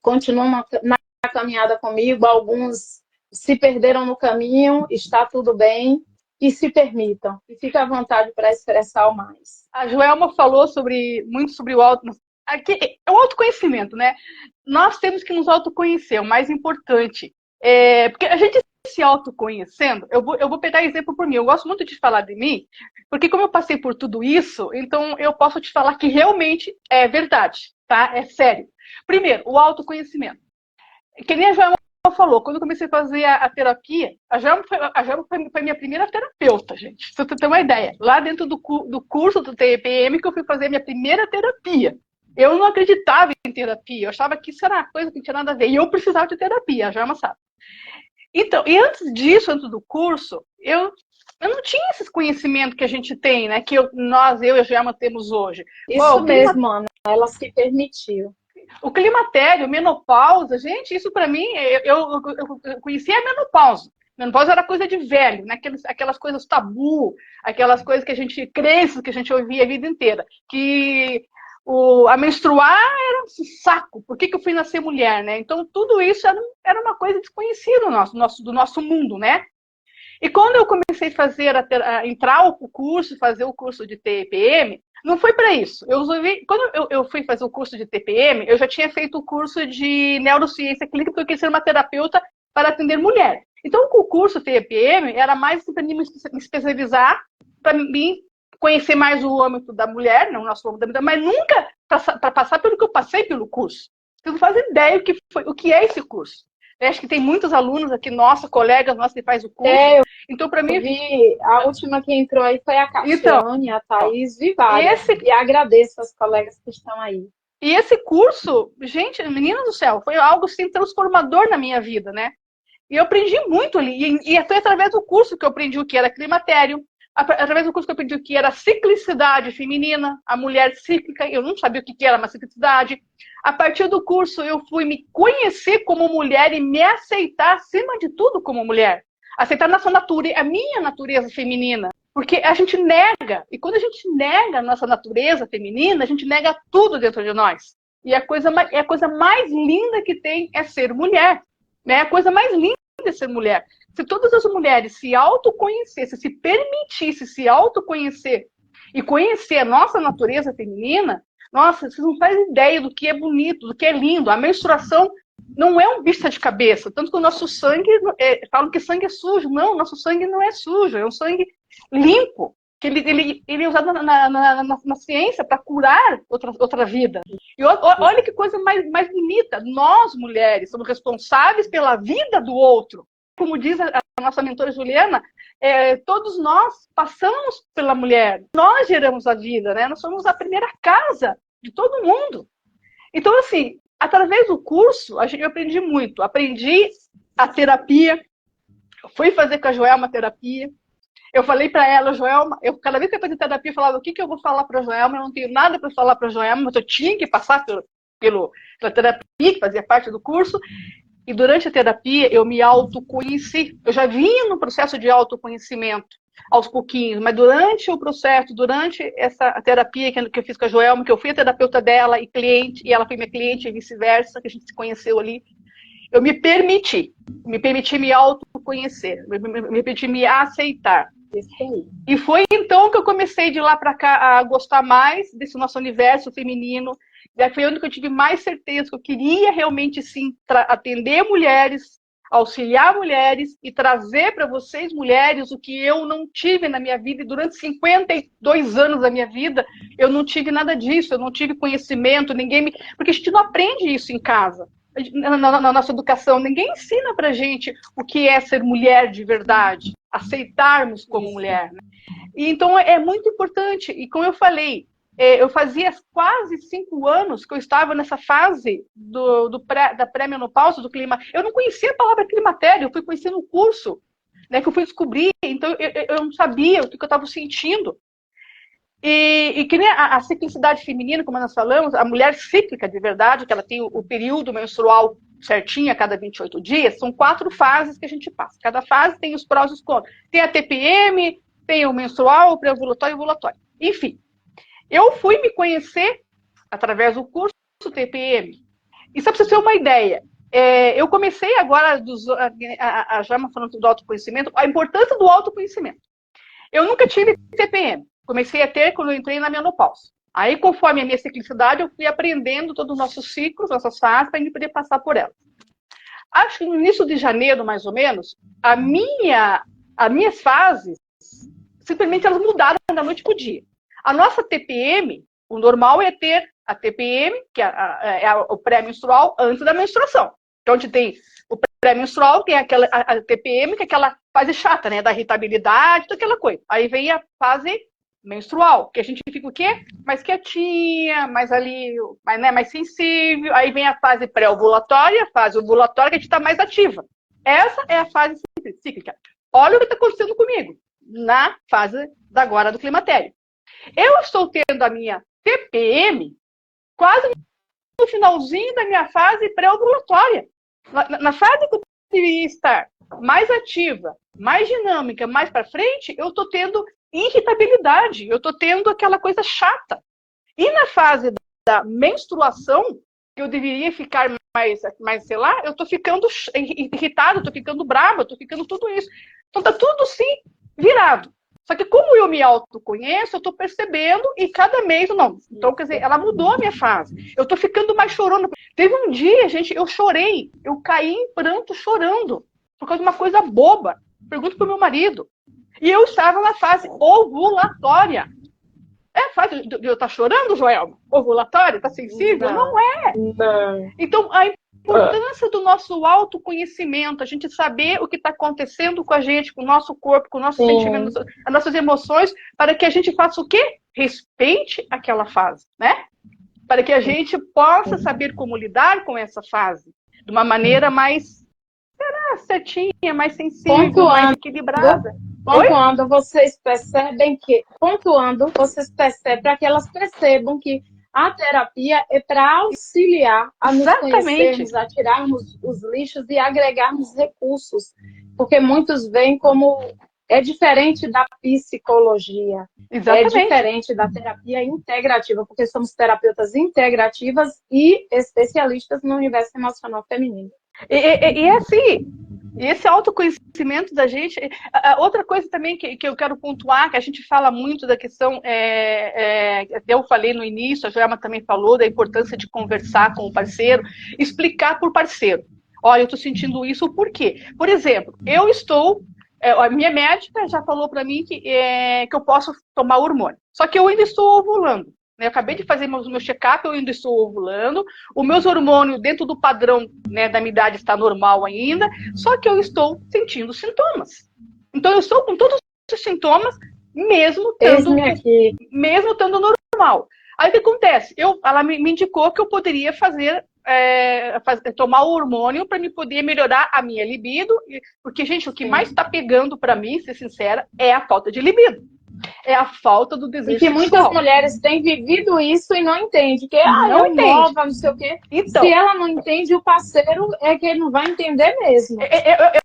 Speaker 2: continuam na caminhada comigo. Alguns se perderam no caminho, está tudo bem. E se permitam. E fique à vontade para expressar o mais.
Speaker 1: A Joelma falou muito sobre o o autoconhecimento, né? Nós temos que nos autoconhecer, o mais importante. Porque a gente se autoconhecendo, eu vou pegar exemplo por mim. Eu gosto muito de falar de mim, porque como eu passei por tudo isso, então eu posso te falar que realmente é verdade, tá? É sério. Primeiro, o autoconhecimento. Que nem a Joelma falou, quando eu comecei a fazer a terapia, a Joelma foi minha primeira terapeuta, gente. Se você ter uma ideia. Lá dentro do curso do TPM que eu fui fazer a minha primeira terapia. Eu não acreditava em terapia, eu achava que isso era uma coisa que não tinha nada a ver. E eu precisava de terapia, a Joelma sabe. Então, e antes disso, antes do curso, eu não tinha esses conhecimentos que a gente tem, né? Que eu e a Joelma temos hoje.
Speaker 2: Isso mesmo, Ana. Ela se permitiu.
Speaker 1: O climatério, menopausa, gente, isso para mim, eu conhecia a menopausa. Menopausa era coisa de velho, né? Aquelas coisas tabu, aquelas coisas que a gente cresce, que a gente ouvia a vida inteira. Que a menstruar era um saco. Por que eu fui nascer mulher, né? Então, tudo isso era uma coisa desconhecida do nosso mundo, né? E quando eu comecei a entrar o curso, fazer o curso de TPM, não foi para isso. Quando eu fui fazer o curso de TPM, eu já tinha feito o curso de neurociência clínica, porque eu queria ser uma terapeuta para atender mulher. Então, o curso TPM era mais para mim me especializar, para mim conhecer mais o âmbito da mulher, não o nosso âmbito da mulher, mas nunca para passar pelo que eu passei pelo curso. Vocês não fazem ideia o que é esse curso. Eu acho que tem muitos alunos aqui, colegas nossos que faz o curso. Então, para mim.
Speaker 2: A última que entrou aí foi a Cassiane, a Thaís, vi várias. E agradeço aos colegas que estão aí.
Speaker 1: E esse curso, gente, menina do céu, foi algo assim, transformador na minha vida, né? E eu aprendi muito ali. E foi através do curso que eu aprendi o que era climatério, através do curso que eu aprendi o que era ciclicidade feminina, a mulher cíclica. Eu não sabia o que era uma ciclicidade. A partir do curso, eu fui me conhecer como mulher e me aceitar, acima de tudo, como mulher. Aceitar a minha natureza feminina. Porque a gente nega. E quando a gente nega a nossa natureza feminina, a gente nega tudo dentro de nós. E a coisa mais linda que tem é ser mulher. Né? A coisa mais linda é ser mulher. Se todas as mulheres se autoconhecessem, se permitissem se autoconhecer e conhecer a nossa natureza feminina, nossa, vocês não fazem ideia do que é bonito, do que é lindo. A menstruação não é um bicho de cabeça. Tanto que o nosso sangue, falam que sangue é sujo. Não, nosso sangue não é sujo, é um sangue limpo. Que ele é usado na ciência para curar outra vida. E olha que coisa mais bonita. Nós, mulheres, somos responsáveis pela vida do outro. como diz a nossa mentora Juliana, todos nós passamos pela mulher, nós geramos a vida, né? Nós somos a primeira casa de todo mundo. Então, assim, através do curso, eu aprendi muito. Aprendi a terapia, eu fui fazer com a Joelma terapia. Eu falei para ela, Joelma, cada vez que eu fazia terapia, eu falava, o que eu vou falar para a Joelma? Eu não tenho nada para falar para a Joelma, mas eu tinha que passar pela terapia, que fazia parte do curso. E durante a terapia, eu me autoconheci. Eu já vinha no processo de autoconhecimento, aos pouquinhos, mas durante o processo, durante essa terapia que eu fiz com a Joelma, que eu fui a terapeuta dela e cliente, e ela foi minha cliente e vice-versa, que a gente se conheceu ali, eu me permiti me autoconhecer, me permiti me aceitar. E foi então que eu comecei de lá para cá a gostar mais desse nosso universo feminino. E foi onde eu tive mais certeza que eu queria realmente sim atender mulheres, auxiliar mulheres e trazer para vocês mulheres o que eu não tive na minha vida. E durante 52 anos da minha vida eu não tive nada disso, eu não tive conhecimento, porque a gente não aprende isso em casa. Na nossa educação, ninguém ensina pra gente o que é ser mulher de verdade, aceitarmos como mulher, né? E então é muito importante, e como eu falei, eu fazia quase 5 anos que eu estava nessa fase da pré-menopausa, do clima. Eu não conhecia a palavra climatério, eu fui conhecer no curso, né, que eu fui descobrir, então eu não sabia o que eu estava sentindo. E que nem a ciclicidade feminina, como nós falamos, a mulher cíclica de verdade, que ela tem o período menstrual certinho a cada 28 dias, são 4 fases que a gente passa. Cada fase tem os prós e os contras. Tem a TPM, tem o menstrual, o pré-ovulatório e o ovulatório. Enfim, eu fui me conhecer através do curso TPM. E só para você ter uma ideia, eu comecei agora, a Jama falando do autoconhecimento, a importância do autoconhecimento. Eu nunca tive TPM. Comecei a ter quando eu entrei na menopausa. Aí, conforme a minha ciclicidade, eu fui aprendendo todos os nossos ciclos, nossas fases, para a gente poder passar por elas. Acho que no início de janeiro, mais ou menos, as minhas fases, simplesmente elas mudaram da noite para o dia. A nossa TPM, o normal é ter a TPM, que é o pré-menstrual, antes da menstruação. Então, a gente tem o pré-menstrual, que é a TPM, que é aquela fase chata, né? Da irritabilidade, toda aquela coisa. Aí vem a fase menstrual, que a gente fica o quê? Mais quietinha, mais ali, mais sensível. Aí vem a fase pré-ovulatória, a fase ovulatória, que a gente está mais ativa. Essa é a fase cíclica. Olha o que está acontecendo comigo na fase agora do climatério. Eu estou tendo a minha TPM quase no finalzinho da minha fase pré-ovulatória. Na fase que eu deveria estar mais ativa, mais dinâmica, mais para frente, eu estou tendo irritabilidade, eu estou tendo aquela coisa chata. E na fase da menstruação, que eu deveria ficar mais, sei lá, eu estou ficando irritada, estou ficando brava, estou ficando tudo isso. Então está tudo sim virado. Só que como eu me autoconheço, eu estou percebendo e cada mês, não. Então, quer dizer, ela mudou a minha fase. Eu estou ficando mais chorando. Teve um dia, gente, eu chorei. Eu caí em pranto chorando. Por causa de uma coisa boba. Pergunto pro meu marido. E eu estava na fase ovulatória. É fase de eu estar chorando, Joelma? Ovulatória? Está sensível? Não é.
Speaker 2: Não.
Speaker 1: Então, a importância do nosso autoconhecimento, a gente saber o que está acontecendo com a gente, com o nosso corpo, com nossos sentimentos, as nossas emoções, para que a gente faça o quê? Respeite aquela fase, né? Para que a gente possa saber como lidar com essa fase de uma maneira mais certinha, mais sensível, mais equilibrada.
Speaker 2: Pontuando, vocês percebem para que elas percebam que a terapia é para auxiliar a nos conhecermos, a tirarmos os lixos e agregarmos recursos. Porque muitos veem como é diferente da psicologia.
Speaker 1: Exatamente.
Speaker 2: É diferente da terapia integrativa, porque somos terapeutas integrativas e especialistas no universo emocional feminino.
Speaker 1: E assim, esse autoconhecimento da gente... Outra coisa também que eu quero pontuar, que a gente fala muito da questão, eu falei no início, a Joelma também falou da importância de conversar com o parceiro, explicar por parceiro. Olha, eu estou sentindo isso, por quê? Por exemplo, a minha médica já falou para mim que eu posso tomar hormônio, só que eu ainda estou ovulando. né? Eu acabei de fazer meu check-up, eu ainda estou ovulando, os meus hormônios dentro do padrão, né, da minha idade está normal ainda, só que eu estou sentindo sintomas. Então eu estou com todos os sintomas, mesmo estando normal. Aí o que acontece? Ela me indicou que eu poderia tomar o hormônio para me poder melhorar a minha libido, porque, gente, o que mais está pegando para mim, ser sincera, é a falta de libido. É a falta do desejo
Speaker 2: sexual. E que muitas mulheres têm vivido isso e não entendem. Que não entende. Nova, não sei o quê. Então, se ela não entende, o parceiro é que ele não vai entender mesmo.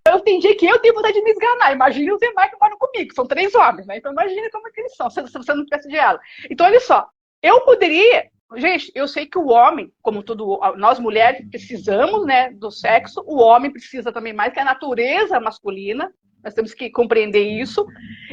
Speaker 1: Eu entendi que eu tenho vontade de me esganar. Imagina os demais que moram comigo, são 3 homens, né? Então imagina como é que eles são, se você não tivesse diálogo. Então, olha só, eu poderia... Gente, eu sei que o homem, como nós mulheres precisamos, né, do sexo, o homem precisa também mais, que a natureza masculina. Nós temos que compreender isso.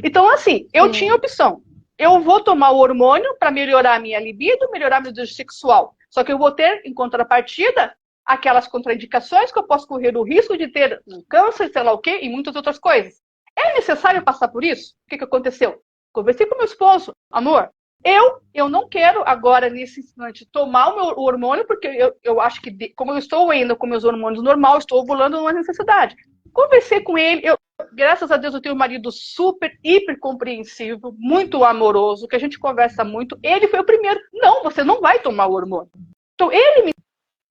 Speaker 1: Então, assim, eu tinha opção. Eu vou tomar o hormônio para melhorar a minha libido, melhorar meu desejo sexual. Só que eu vou ter, em contrapartida, aquelas contraindicações que eu posso correr o risco de ter um câncer, sei lá o quê, e muitas outras coisas. É necessário passar por isso? O que aconteceu? Conversei com meu esposo. Amor, eu não quero agora, nesse instante, tomar o meu hormônio, porque eu acho que, como eu estou ainda com meus hormônios normal, estou ovulando, não é necessidade. Conversei com ele, graças a Deus eu tenho um marido super, hiper compreensivo, muito amoroso, que a gente conversa muito. Ele foi o primeiro. Não, você não vai tomar o hormônio. Então ele me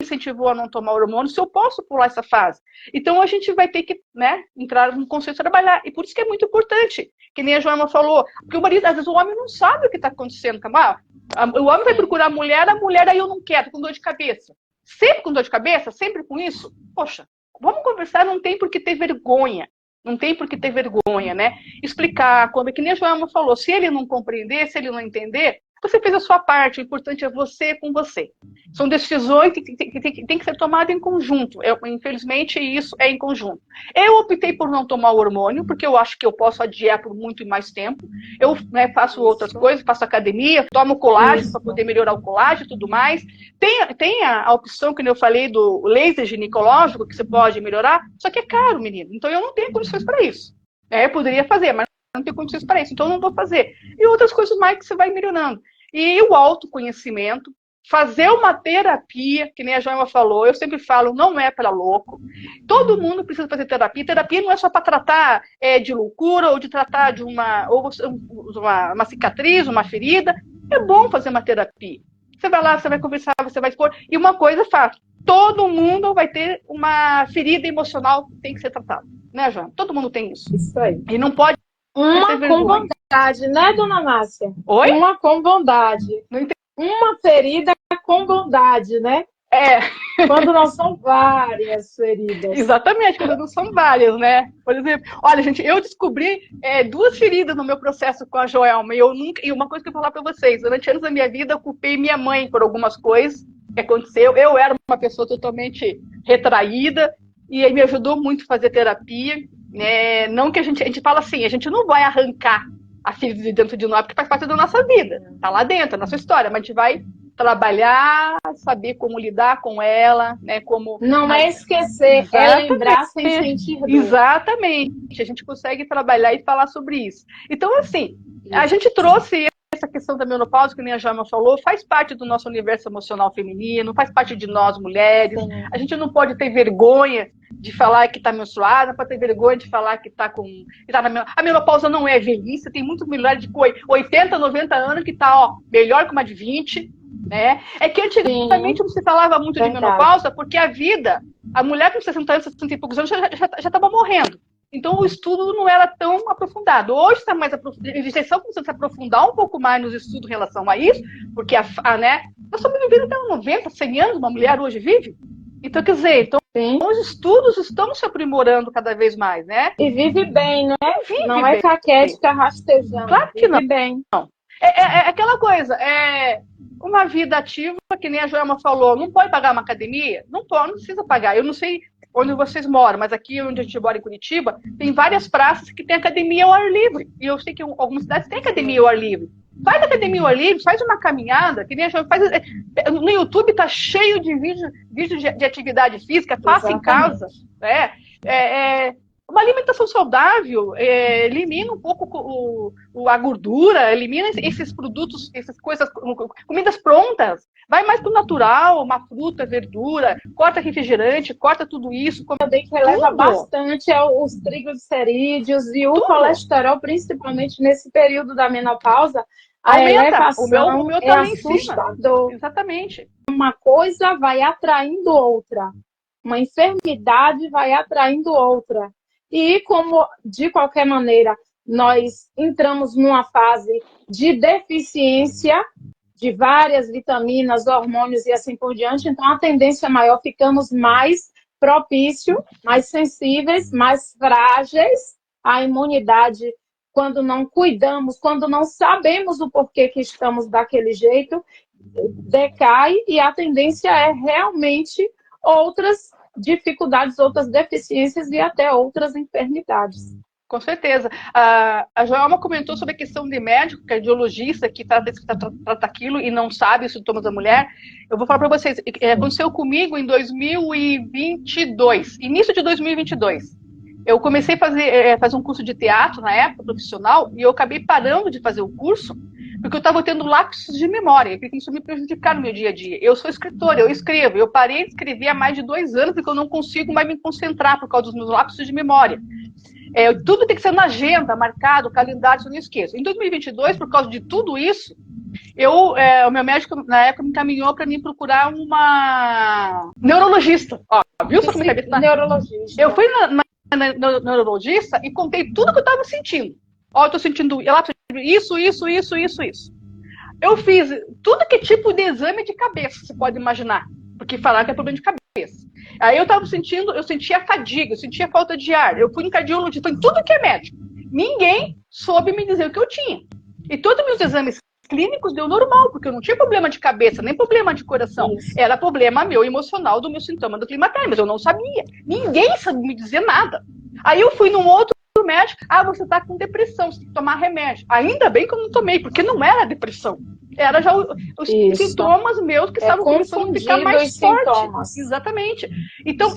Speaker 1: incentivou a não tomar o hormônio, se eu posso pular essa fase. Então a gente vai ter que, né, entrar no conceito de trabalhar. E por isso que é muito importante, que nem a Joana falou, porque o marido, às vezes o homem não sabe o que está acontecendo. O homem vai procurar a mulher aí eu não quero, com dor de cabeça. Sempre com dor de cabeça? Sempre com isso? Poxa, vamos conversar, não tem por que ter vergonha. Não tem por que ter vergonha, né? Explicar, que nem a Joana falou, se ele não compreender, se ele não entender, você fez a sua parte, o importante é você com você. São decisões que tem que ser tomadas em conjunto. Infelizmente, isso é em conjunto. Eu optei por não tomar o hormônio, porque eu acho que eu posso adiar por muito mais tempo. Eu, né, faço outras coisas, faço academia, tomo colágeno para poder melhorar o colágeno e tudo mais. Tem a opção, que eu falei, do laser ginecológico, que você pode melhorar, só que é caro, menino. Então eu não tenho condições para isso. Eu poderia fazer, mas não tenho condições para isso, então eu não vou fazer. E outras coisas mais que você vai melhorando. E o autoconhecimento, fazer uma terapia, que nem a Joana falou, eu sempre falo, não é para louco. Todo mundo precisa fazer terapia. Terapia não é só para tratar de loucura ou de tratar de uma cicatriz, uma ferida. É bom fazer uma terapia. Você vai lá, você vai conversar, você vai expor. E uma coisa é fácil, todo mundo vai ter uma ferida emocional que tem que ser tratada. Né, Joana? Todo mundo tem isso.
Speaker 2: Isso aí.
Speaker 1: E não pode
Speaker 2: uma com bondade, né, dona Márcia?
Speaker 1: Oi?
Speaker 2: Uma com bondade.
Speaker 1: Não entendi.
Speaker 2: Uma ferida com bondade, né? Quando não são várias feridas.
Speaker 1: Exatamente, quando não são várias, né? Por exemplo, olha, gente, eu descobri 2 feridas no meu processo com a Joelma. E uma coisa que eu vou falar para vocês, durante anos da minha vida, eu culpei minha mãe por algumas coisas que aconteceu. Eu era uma pessoa totalmente retraída e aí me ajudou muito a fazer terapia. Não que a gente fala assim, a gente não vai arrancar a ferida de dentro de nós, porque faz parte da nossa vida, tá lá dentro, da nossa história, mas a gente vai trabalhar, saber como lidar com ela, né? Como
Speaker 2: não é esquecer, é lembrar sem sentir dor.
Speaker 1: Exatamente, a gente consegue trabalhar e falar sobre isso. Então, assim, a gente trouxe essa questão da menopausa, que nem a Joana falou, faz parte do nosso universo emocional feminino, faz parte de nós mulheres. Sim. A gente não pode ter vergonha de falar que está menstruada, não pode ter vergonha de falar que está com... A menopausa não é velhice, tem muitas mulheres de 80, 90 anos que está melhor que uma de 20, né? É que antigamente não se falava muito de menopausa, porque a mulher com 60 anos, 60 e poucos anos já estava morrendo. Então o estudo não era tão aprofundado. Hoje está mais aprofundado, eles estão começando a se aprofundar um pouco mais nos estudos em relação a isso, porque né, nós estamos vivendo até 90, 100 anos, uma mulher hoje vive. Então, quer dizer, os estudos estão se aprimorando cada vez mais, né?
Speaker 2: E vive bem, né? Não é caquética rastejando.
Speaker 1: Claro que não.
Speaker 2: Vive bem.
Speaker 1: Não. É aquela coisa, uma vida ativa, que nem a Joelma falou, não pode pagar uma academia? Não pode, não precisa pagar. Eu não sei onde vocês moram, mas aqui onde a gente mora, em Curitiba, tem várias praças que tem academia ao ar livre. E eu sei que algumas cidades têm academia ao ar livre. Faz academia ao ar livre, faz uma caminhada, que nem a Joelma faz. No YouTube tá cheio de vídeos de atividade física, faça em casa. Uma alimentação saudável elimina um pouco a gordura, elimina esses produtos, essas coisas, comidas prontas. Vai mais para o natural, uma fruta, verdura, corta refrigerante, corta tudo isso.
Speaker 2: Também que eleva bastante os triglicerídeos e o colesterol, principalmente nesse período da menopausa. A elevação
Speaker 1: o meu
Speaker 2: é
Speaker 1: tá lá em cima.
Speaker 2: assustador.
Speaker 1: Exatamente.
Speaker 2: Uma coisa vai atraindo outra. Uma enfermidade vai atraindo outra. E como, de qualquer maneira, nós entramos numa fase de deficiência de várias vitaminas, hormônios e assim por diante, então a tendência maior, ficamos mais propícios, mais sensíveis, mais frágeis à imunidade quando não cuidamos, quando não sabemos o porquê que estamos daquele jeito, decai e a tendência é realmente outras dificuldades, outras deficiências e até outras enfermidades.
Speaker 1: Com certeza. A Joelma comentou sobre a questão de médico, cardiologista, que trata aquilo e não sabe os sintomas da mulher. Eu vou falar para vocês, aconteceu comigo em 2022, início de 2022. Eu comecei a fazer um curso de teatro na época, profissional, e eu acabei parando de fazer o curso, porque eu estava tendo lapsos de memória, porque isso me prejudicar no meu dia a dia. Eu sou escritora, eu escrevo. Eu parei de escrever há mais de 2 anos, porque eu não consigo mais me concentrar por causa dos meus lapsos de memória. Tudo tem que ser na agenda, marcado, calendário, eu não esqueço. Em 2022, por causa de tudo isso, o meu médico, na época, me encaminhou para mim procurar uma neurologista. Ó, viu só como é
Speaker 2: neurologista.
Speaker 1: Eu fui na neurologista e contei tudo que eu estava sentindo. Ó, eu estou sentindo isso. Eu fiz tudo que tipo de exame de cabeça você pode imaginar, porque falaram que é problema de cabeça. Aí eu sentia fadiga, eu sentia falta de ar. Eu fui em cardiologista, foi em tudo que é médico. Ninguém soube me dizer o que eu tinha. E todos os meus exames clínicos deu normal, porque eu não tinha problema de cabeça, nem problema de coração. Isso. Era problema meu emocional do meu sintoma do climatério, mas eu não sabia. Ninguém sabia me dizer nada. Aí eu fui num outro médico, você tá com depressão, você tem que tomar remédio. Ainda bem que eu não tomei, porque não era depressão. Era já os sintomas meus que estavam começando a ficar mais fortes. Exatamente. Então,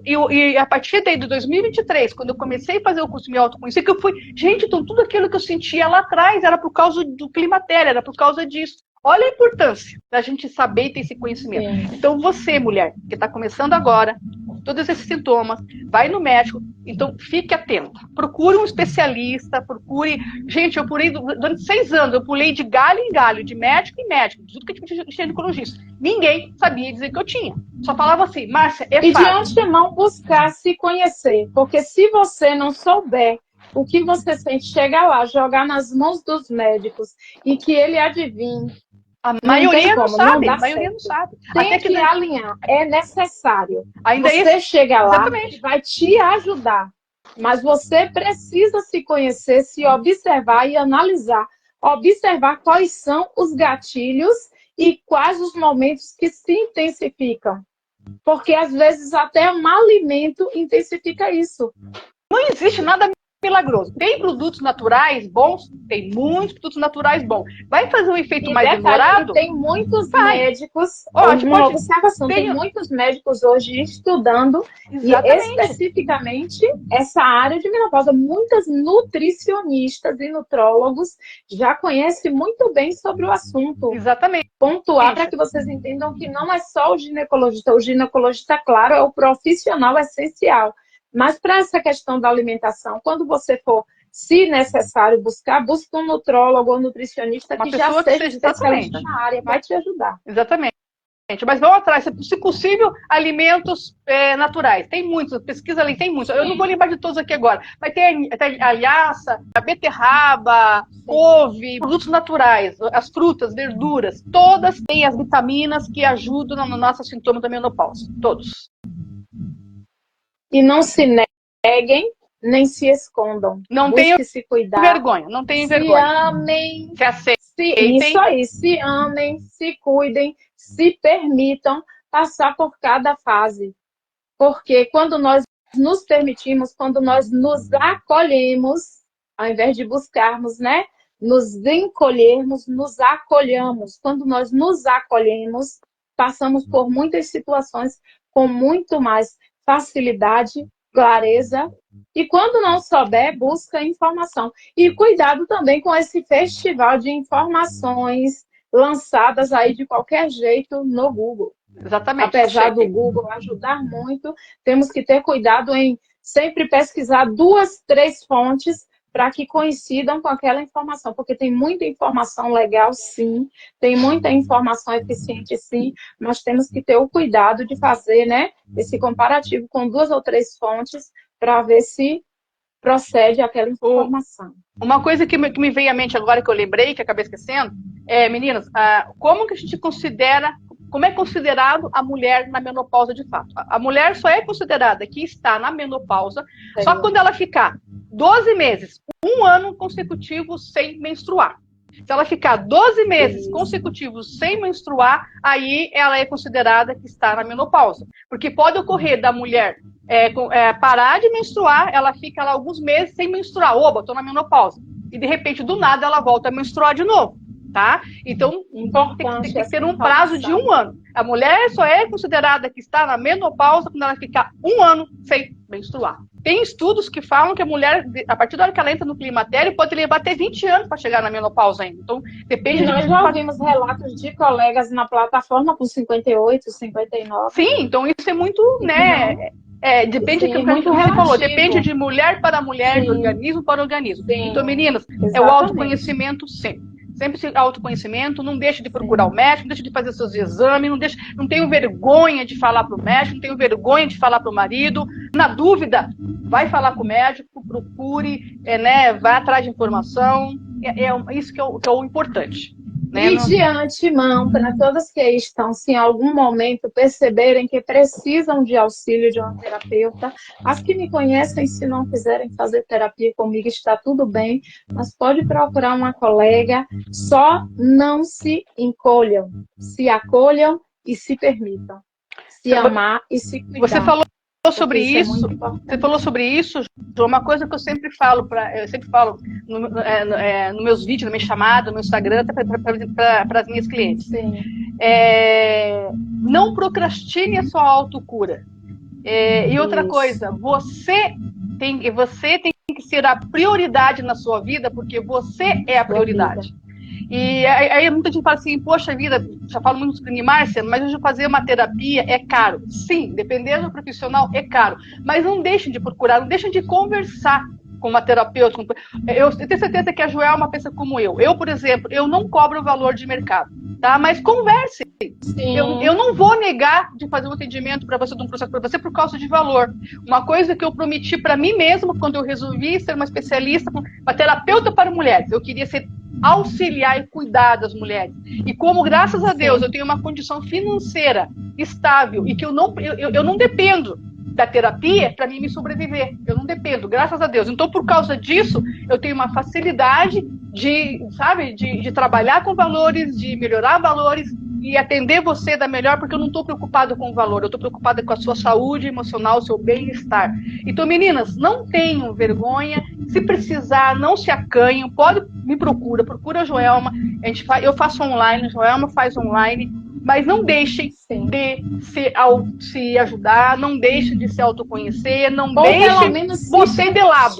Speaker 1: e a partir daí de 2023, quando eu comecei a fazer o curso de me autoconhecer, que eu fui, gente, então tudo aquilo que eu sentia lá atrás era por causa do climatério, era por causa disso. Olha a importância da gente saber e ter esse conhecimento. Sim. Então, você, mulher, que está começando agora, todos esses sintomas, vai no médico, então fique atenta. Procure um especialista, procure... Gente, eu pulei, durante 6 anos, eu pulei de galho em galho, de médico em médico, de tudo que tinha de ginecologista. Ninguém sabia dizer que eu tinha. Só falava assim, Márcia, é fácil.
Speaker 2: E de antemão buscar se conhecer, porque se você não souber o que você sente, chegar lá, jogar nas mãos dos médicos e que ele adivinhe.
Speaker 1: A maioria não sabe. A maioria não sabe.
Speaker 2: Tem que alinhar. É necessário. Você chega lá, ele vai te ajudar. Mas você precisa se conhecer, se observar e analisar. Observar quais são os gatilhos e quais os momentos que se intensificam. Porque, às vezes, até um alimento intensifica isso.
Speaker 1: Não existe nada milagroso. Tem produtos naturais bons? Tem muitos produtos naturais bons. Vai fazer um efeito mais demorado?
Speaker 2: Tem muitos médicos, uma observação, tem muitos médicos hoje estudando e especificamente essa área de menopausa. Muitas nutricionistas e nutrólogos já conhecem muito bem sobre o assunto.
Speaker 1: Exatamente.
Speaker 2: Pontuar para que vocês entendam que não é só o ginecologista. O ginecologista, claro, é o profissional essencial. Mas para essa questão da alimentação, quando você for, se necessário, busque um nutrólogo ou nutricionista que já seja especialista na área, vai te ajudar.
Speaker 1: Exatamente. Mas vão atrás, se possível, alimentos naturais. Tem muitos, pesquisa ali, tem muitos. Eu não vou lembrar de todos aqui agora, mas tem a linhaça, a beterraba, couve, produtos naturais, as frutas, verduras, todas têm as vitaminas que ajudam no nosso sintoma da menopausa. Todos.
Speaker 2: E não se neguem, nem se escondam.
Speaker 1: Não tenham
Speaker 2: se cuidar.
Speaker 1: Vergonha, não tenham vergonha.
Speaker 2: Se amem.
Speaker 1: Se aceitem.
Speaker 2: Isso aí, se amem, se cuidem, se permitam passar por cada fase. Porque quando nós nos permitimos, quando nós nos acolhemos, ao invés de buscarmos, né, nos encolhermos, nos acolhamos. Quando nós nos acolhemos, passamos por muitas situações com muito mais facilidade clareza. E quando não souber, busca informação. E cuidado também com esse festival de informações lançadas aí de qualquer jeito no Google.
Speaker 1: Exatamente.
Speaker 2: Apesar do Google ajudar muito, temos que ter cuidado em sempre pesquisar 2, 3 fontes para que coincidam com aquela informação, porque tem muita informação legal, sim, tem muita informação eficiente, sim, mas temos que ter o cuidado de fazer, né, esse comparativo com 2 ou 3 fontes para ver se procede aquela informação.
Speaker 1: Uma coisa que me veio à mente agora, que eu lembrei, que acabei esquecendo, meninas, como que a gente considera, como é considerado a mulher na menopausa de fato? A mulher só é considerada que está na menopausa só quando ela ficar 12 meses, 1 ano consecutivo sem menstruar. Se ela ficar 12 meses consecutivos sem menstruar, aí ela é considerada que está na menopausa. Porque pode ocorrer da mulher parar de menstruar, ela fica lá alguns meses sem menstruar. Oba, estou na menopausa. E de repente, do nada, ela volta a menstruar de novo. Tá? Então, tem que ter um prazo de 1 ano. A mulher só é considerada que está na menopausa quando ela ficar 1 ano sem menstruar. Tem estudos que falam que a mulher, a partir da hora que ela entra no climatério, pode levar até 20 anos para chegar na menopausa ainda. Então, depende...
Speaker 2: Nós já ouvimos relatos de colegas na plataforma com 58, 59.
Speaker 1: Sim, então isso é muito, né... depende do que você falou, depende de mulher para mulher, de organismo para organismo. Sim. Então, meninas, é o autoconhecimento sempre. Sempre esse autoconhecimento, não deixe de procurar o médico, não deixe de fazer seus exames, não tenha vergonha de falar para o médico, não tenha vergonha de falar para o marido. Na dúvida, vai falar com o médico, procure, vai atrás de informação. Isso que é o importante.
Speaker 2: E de antemão, para todas que estão, se em algum momento perceberem que precisam de auxílio de uma terapeuta, as que me conhecem, se não quiserem fazer terapia comigo, está tudo bem, mas pode procurar uma colega, só não se encolham, se acolham e se permitam, se amar e se cuidar.
Speaker 1: Você falou sobre isso, uma coisa que eu sempre falo nos meus vídeos, na minha chamada, no meu Instagram, para as minhas clientes. Não procrastine a sua autocura. E outra coisa, você tem que ser a prioridade na sua vida, porque você é a prioridade. E aí muita gente fala assim, poxa vida, já falo muito sobre Márcia, mas hoje fazer uma terapia é caro. Sim, dependendo do profissional é caro. Mas não deixem de procurar, não deixem de conversar com uma terapeuta. Eu tenho certeza que a Joelma pensa como eu. Eu, por exemplo, eu não cobro o valor de mercado, tá? Mas converse. Eu não vou negar de fazer um atendimento para você, de um processo para você, por causa de valor. Uma coisa que eu prometi para mim mesma, quando eu resolvi ser uma especialista, uma terapeuta para mulheres. Eu queria ser auxiliar e cuidar das mulheres. E como, graças a Deus, eu tenho uma condição financeira estável e que eu não dependo da terapia para mim me sobreviver. Eu não dependo, graças a Deus. Então, por causa disso, eu tenho uma facilidade de trabalhar com valores, de melhorar valores e atender você da melhor, porque eu não estou preocupada com o valor, eu estou preocupada com a sua saúde emocional, o seu bem-estar. Então, meninas, não tenham vergonha, se precisar, não se acanhem, me procura a Joelma, eu faço online, a Joelma faz online, mas não deixem de se ajudar, não deixem de se autoconhecer, não deixem você de lado.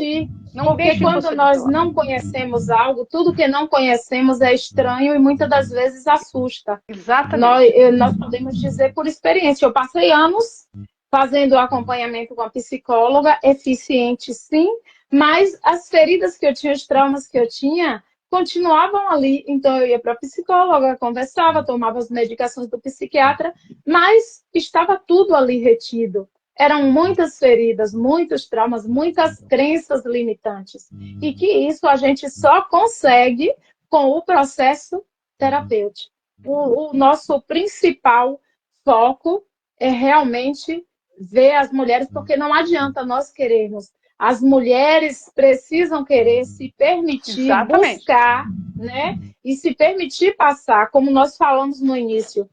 Speaker 2: Porque quando nós não conhecemos algo, tudo que não conhecemos é estranho e muitas das vezes assusta.
Speaker 1: Exatamente.
Speaker 2: Nós podemos dizer por experiência. Eu passei anos fazendo acompanhamento com a psicóloga, eficiente sim, mas as feridas que eu tinha, os traumas que eu tinha, continuavam ali. Então eu ia para a psicóloga, conversava, tomava as medicações do psiquiatra, mas estava tudo ali retido. Eram muitas feridas, muitos traumas, muitas crenças limitantes. E que isso a gente só consegue com o processo terapêutico. O nosso principal foco é realmente ver as mulheres, porque não adianta nós querermos. As mulheres precisam querer se permitir buscar, né? E se permitir passar, como nós falamos no início.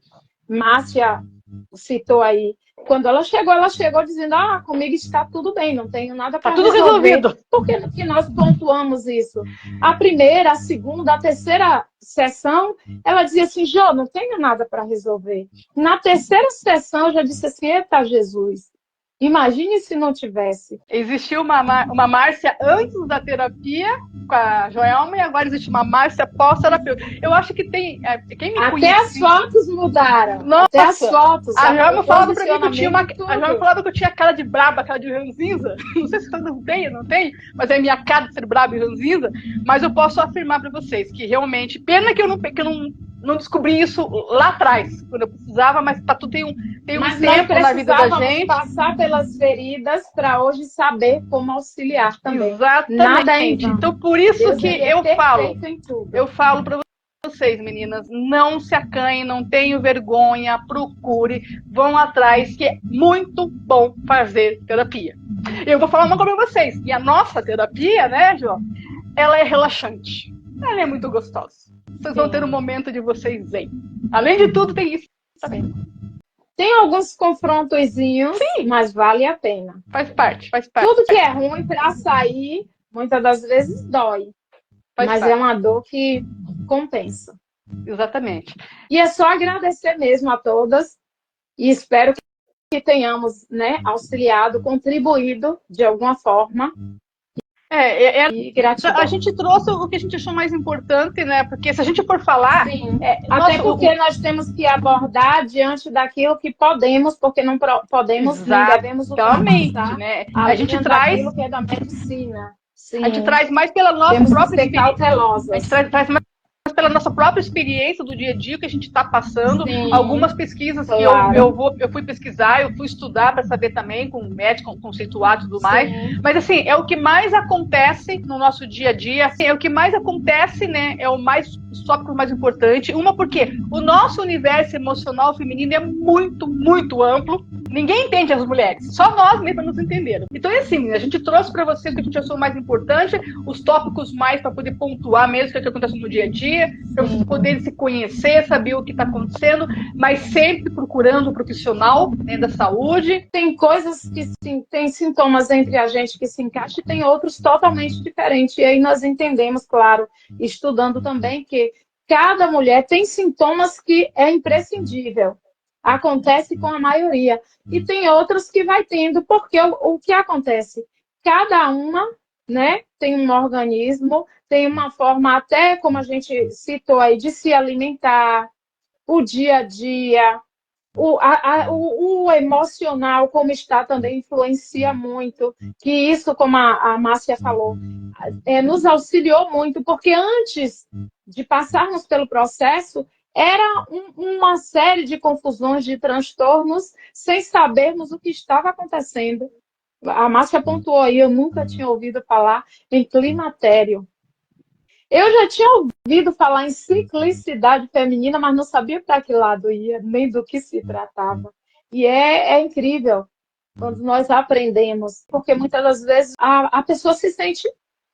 Speaker 2: Márcia citou aí. Quando ela chegou dizendo, comigo está tudo bem, não tenho nada para resolver.
Speaker 1: Está tudo resolvido.
Speaker 2: Por que nós pontuamos isso? A primeira, a segunda, a terceira sessão, ela dizia assim, Jô, não tenho nada para resolver. Na terceira sessão, eu já disse assim, eita Jesus, Imagine se não tivesse.
Speaker 1: Existiu uma Márcia antes da terapia com a Joelma e agora existe uma Márcia pós-terapeuta. Eu acho que tem... Quem me
Speaker 2: Até
Speaker 1: conhece,
Speaker 2: as fotos mudaram.
Speaker 1: nossa,
Speaker 2: até as fotos.
Speaker 1: A Joelma falava pra mim que eu tinha
Speaker 2: a
Speaker 1: Joelma falava que eu tinha cara de braba, cara de ranzinza. Não sei se eu não tenho, mas é minha cara de ser braba e ranzinza. Mas eu posso afirmar pra vocês que realmente... Pena que eu não descobri isso lá atrás, quando eu precisava, mas tudo tem um tempo na vida da gente.
Speaker 2: Passar pelas feridas para hoje saber como auxiliar também.
Speaker 1: Exatamente.
Speaker 2: Nada é em vão.
Speaker 1: Então, por isso
Speaker 2: Deus,
Speaker 1: que eu falo para vocês, meninas, não se acanhem, não tenham vergonha, procure, vão atrás, que é muito bom fazer terapia. Eu vou falar uma coisa para vocês, e a nossa terapia, né, João, ela é relaxante, ela é muito gostosa. Vocês vão ter um momento de vocês zen. Além de tudo, tem isso também.
Speaker 2: Tem alguns confrontozinhos, mas vale a pena.
Speaker 1: Faz parte.
Speaker 2: Tudo que é ruim para sair, muitas das vezes dói. Mas é uma dor que compensa.
Speaker 1: Exatamente.
Speaker 2: E é só agradecer mesmo a todas. E espero que tenhamos, né, auxiliado, contribuído de alguma forma. E gratidão.
Speaker 1: A gente trouxe o que a gente achou mais importante, né? Porque se a gente for falar...
Speaker 2: Sim. Até porque nós temos que abordar diante daquilo que podemos, porque não podemos, nem devemos ultrapassar,
Speaker 1: né? A gente traz
Speaker 2: aquilo que é da medicina.
Speaker 1: Sim. A gente traz mais pela nossa própria
Speaker 2: experiência.
Speaker 1: A gente traz mais pela nossa própria experiência do dia a dia que a gente está passando. Sim. Algumas pesquisas que eu fui pesquisar, eu fui estudar para saber também, com médico conceituado e tudo mais. Sim. Mas assim, é o que mais acontece no nosso dia a dia. Assim, é o que mais acontece, né? É os tópicos mais importantes. Uma, porque o nosso universo emocional feminino é muito, muito amplo. Ninguém entende as mulheres, só nós mesmos nos entenderam. Então é assim, a gente trouxe para vocês o que a gente achou mais importante, os tópicos mais para poder pontuar mesmo o que acontece no dia a dia, para vocês poderem se conhecer, saber o que está acontecendo, mas sempre procurando um profissional, né, da saúde.
Speaker 2: Tem coisas que tem sintomas entre a gente que se encaixam e tem outros totalmente diferentes. E aí nós entendemos, claro, estudando também, que cada mulher tem sintomas que é imprescindível. Acontece com a maioria. E tem outros que vai tendo, porque o que acontece? Cada uma, né, tem um organismo, tem uma forma, até como a gente citou aí, de se alimentar, o dia a dia, o emocional, como está, também influencia muito. Que isso, como a Márcia falou, nos auxiliou muito, porque antes de passarmos pelo processo, era uma série de confusões, de transtornos, sem sabermos o que estava acontecendo. A Márcia pontuou aí, eu nunca tinha ouvido falar em climatério. Eu já tinha ouvido falar em ciclicidade feminina, mas não sabia para que lado ia, nem do que se tratava. E é incrível quando nós aprendemos, porque muitas das vezes a pessoa se sente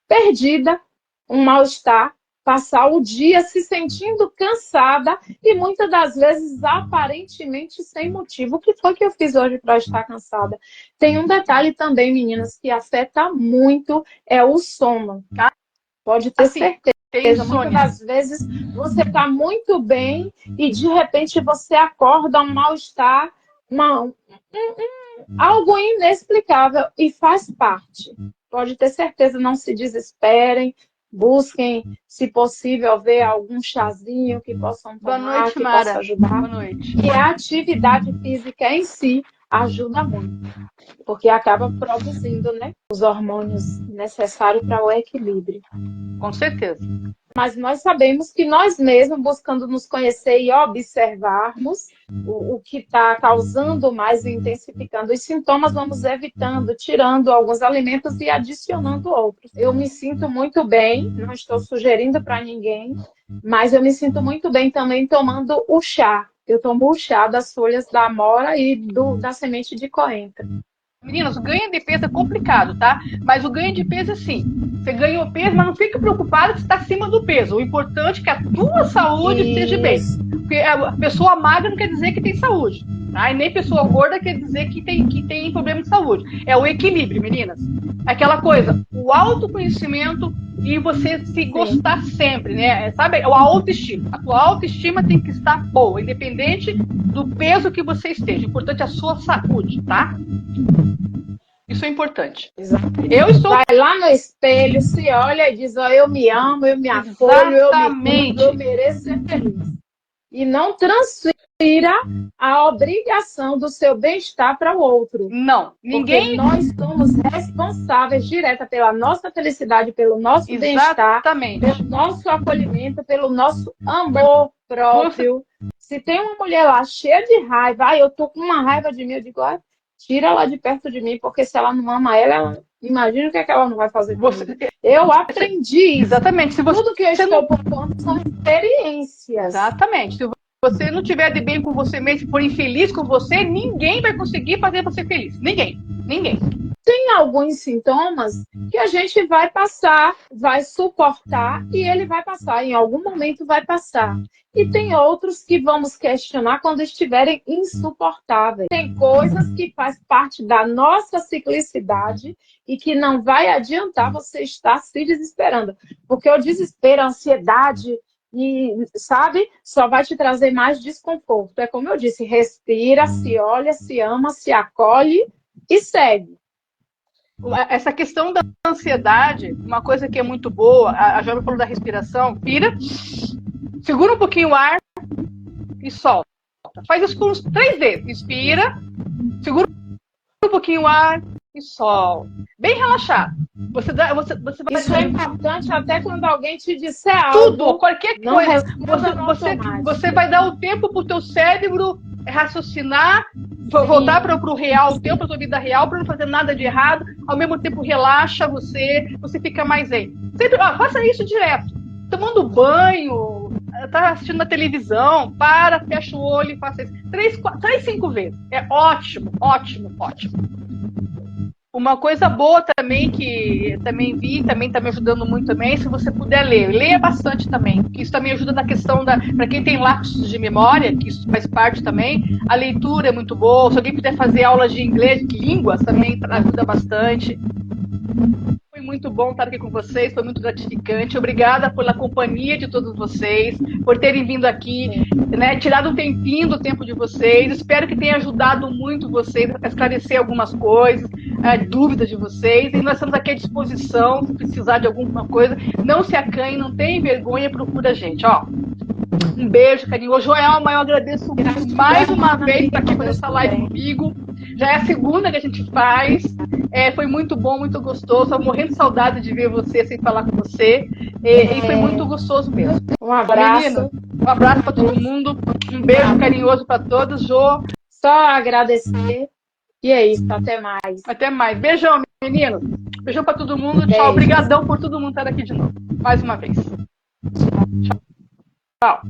Speaker 2: perdida, um mal-estar, passar o dia se sentindo cansada e muitas das vezes aparentemente sem motivo. O que foi que eu fiz hoje para estar cansada? Tem um detalhe também, meninas, que afeta muito, é o sono. Pode ter certeza. Muitas das vezes você está muito bem e de repente você acorda um mal-estar, algo inexplicável, e faz parte. Pode ter certeza, não se desesperem. Busquem, se possível, ver algum chazinho que possam tomar, que possa ajudar.
Speaker 1: Boa noite.
Speaker 2: E a atividade física em si ajuda muito, porque acaba produzindo, né, os hormônios necessários para o equilíbrio.
Speaker 1: Com certeza.
Speaker 2: Mas nós sabemos que nós mesmos, buscando nos conhecer e observarmos o que está causando mais e intensificando os sintomas, vamos evitando, tirando alguns alimentos e adicionando outros. Eu me sinto muito bem, não estou sugerindo para ninguém, mas eu me sinto muito bem também tomando o chá. Eu tomo o chá das folhas da amora e da semente de coentro.
Speaker 1: Meninas, o ganho de peso é complicado, tá? Mas o ganho de peso é assim. Você ganha o peso, mas não fique preocupado se está acima do peso. O importante é que a tua saúde esteja bem. Porque a pessoa magra não quer dizer que tem saúde. Tá? E nem pessoa gorda quer dizer que tem problema de saúde. É o equilíbrio, meninas. Aquela coisa, o autoconhecimento e você se gostar sempre, né? Sabe? A autoestima. A tua autoestima tem que estar boa, independente do peso que você esteja. O importante é a sua saúde, tá? Isso é importante.
Speaker 2: Exatamente. Vai lá no espelho, se olha e diz, ó, eu me amo, eu me acolho, eu me cuido, eu mereço ser feliz. E não transfira a obrigação do seu bem-estar para o outro.
Speaker 1: Não, ninguém...
Speaker 2: Porque nós somos responsáveis direta pela nossa felicidade, pelo nosso bem-estar, pelo nosso acolhimento, pelo nosso amor próprio. Se tem uma mulher lá cheia de raiva, eu tô com uma raiva de mim, eu digo, tira ela de perto de mim, porque se ela não ama ela, imagina o que é que ela não vai fazer comigo. Eu aprendi.
Speaker 1: Exatamente.
Speaker 2: Tudo que eu estou propondo são experiências.
Speaker 1: Exatamente. Se você não tiver de bem com você mesmo, for infeliz com você, ninguém vai conseguir fazer você feliz. Ninguém.
Speaker 2: Tem alguns sintomas que a gente vai passar, vai suportar e ele vai passar. Em algum momento vai passar. E tem outros que vamos questionar quando estiverem insuportáveis. Tem coisas que faz parte da nossa ciclicidade e que não vai adiantar você estar se desesperando. Porque o desespero, a ansiedade, sabe, só vai te trazer mais desconforto. É como eu disse, respira, se olha, se ama, se acolhe e segue.
Speaker 1: Essa questão da ansiedade, uma coisa que é muito boa, a Jovem falou da respiração, pira, segura um pouquinho o ar e solta. Faz isso com uns 3 vezes. Inspira, segura um pouquinho o ar e solta. Bem relaxado. Você vai...
Speaker 2: Isso é importante até quando alguém te disser algo.
Speaker 1: Tudo, qualquer coisa. Você vai dar o tempo para o teu cérebro raciocinar, voltar para o real, o tempo para a tua vida real, para não fazer nada de errado. Ao mesmo tempo relaxa você fica mais zen. Sempre, faça isso direto. Tomando banho, tá assistindo na televisão, fecha o olho e faça isso. 3, 5 vezes. É ótimo. Uma coisa boa também, que também vi, também está me ajudando muito também, se você puder ler. Leia bastante também, porque isso também ajuda na questão para quem tem lapsos de memória, que isso faz parte também. A leitura é muito boa. Se alguém puder fazer aulas de inglês, de línguas, também ajuda bastante. Foi muito bom estar aqui com vocês, foi muito gratificante. Obrigada pela companhia de todos vocês, por terem vindo aqui, né, tirado um tempinho do tempo de vocês. Espero que tenha ajudado muito vocês a esclarecer algumas coisas, dúvidas de vocês. E nós estamos aqui à disposição, se precisar de alguma coisa. Não se acanhe, não tenha vergonha, procura a gente. Um beijo, carinho. Joelma, eu agradeço mais uma vez por aqui fazer essa live comigo. Já é a segunda que a gente faz. Foi muito bom, muito gostoso. Estou morrendo de saudade de ver você sem falar com você. E foi muito gostoso mesmo.
Speaker 2: Um abraço.
Speaker 1: Menino, um abraço para todo mundo. Um beijo carinhoso para todos. Jô.
Speaker 2: Só agradecer. E é isso. Até mais.
Speaker 1: Até mais. Beijão, menino. Beijão para todo mundo. Beijo. Tchau. Obrigadão por todo mundo estar aqui de novo. Mais uma vez. Tchau.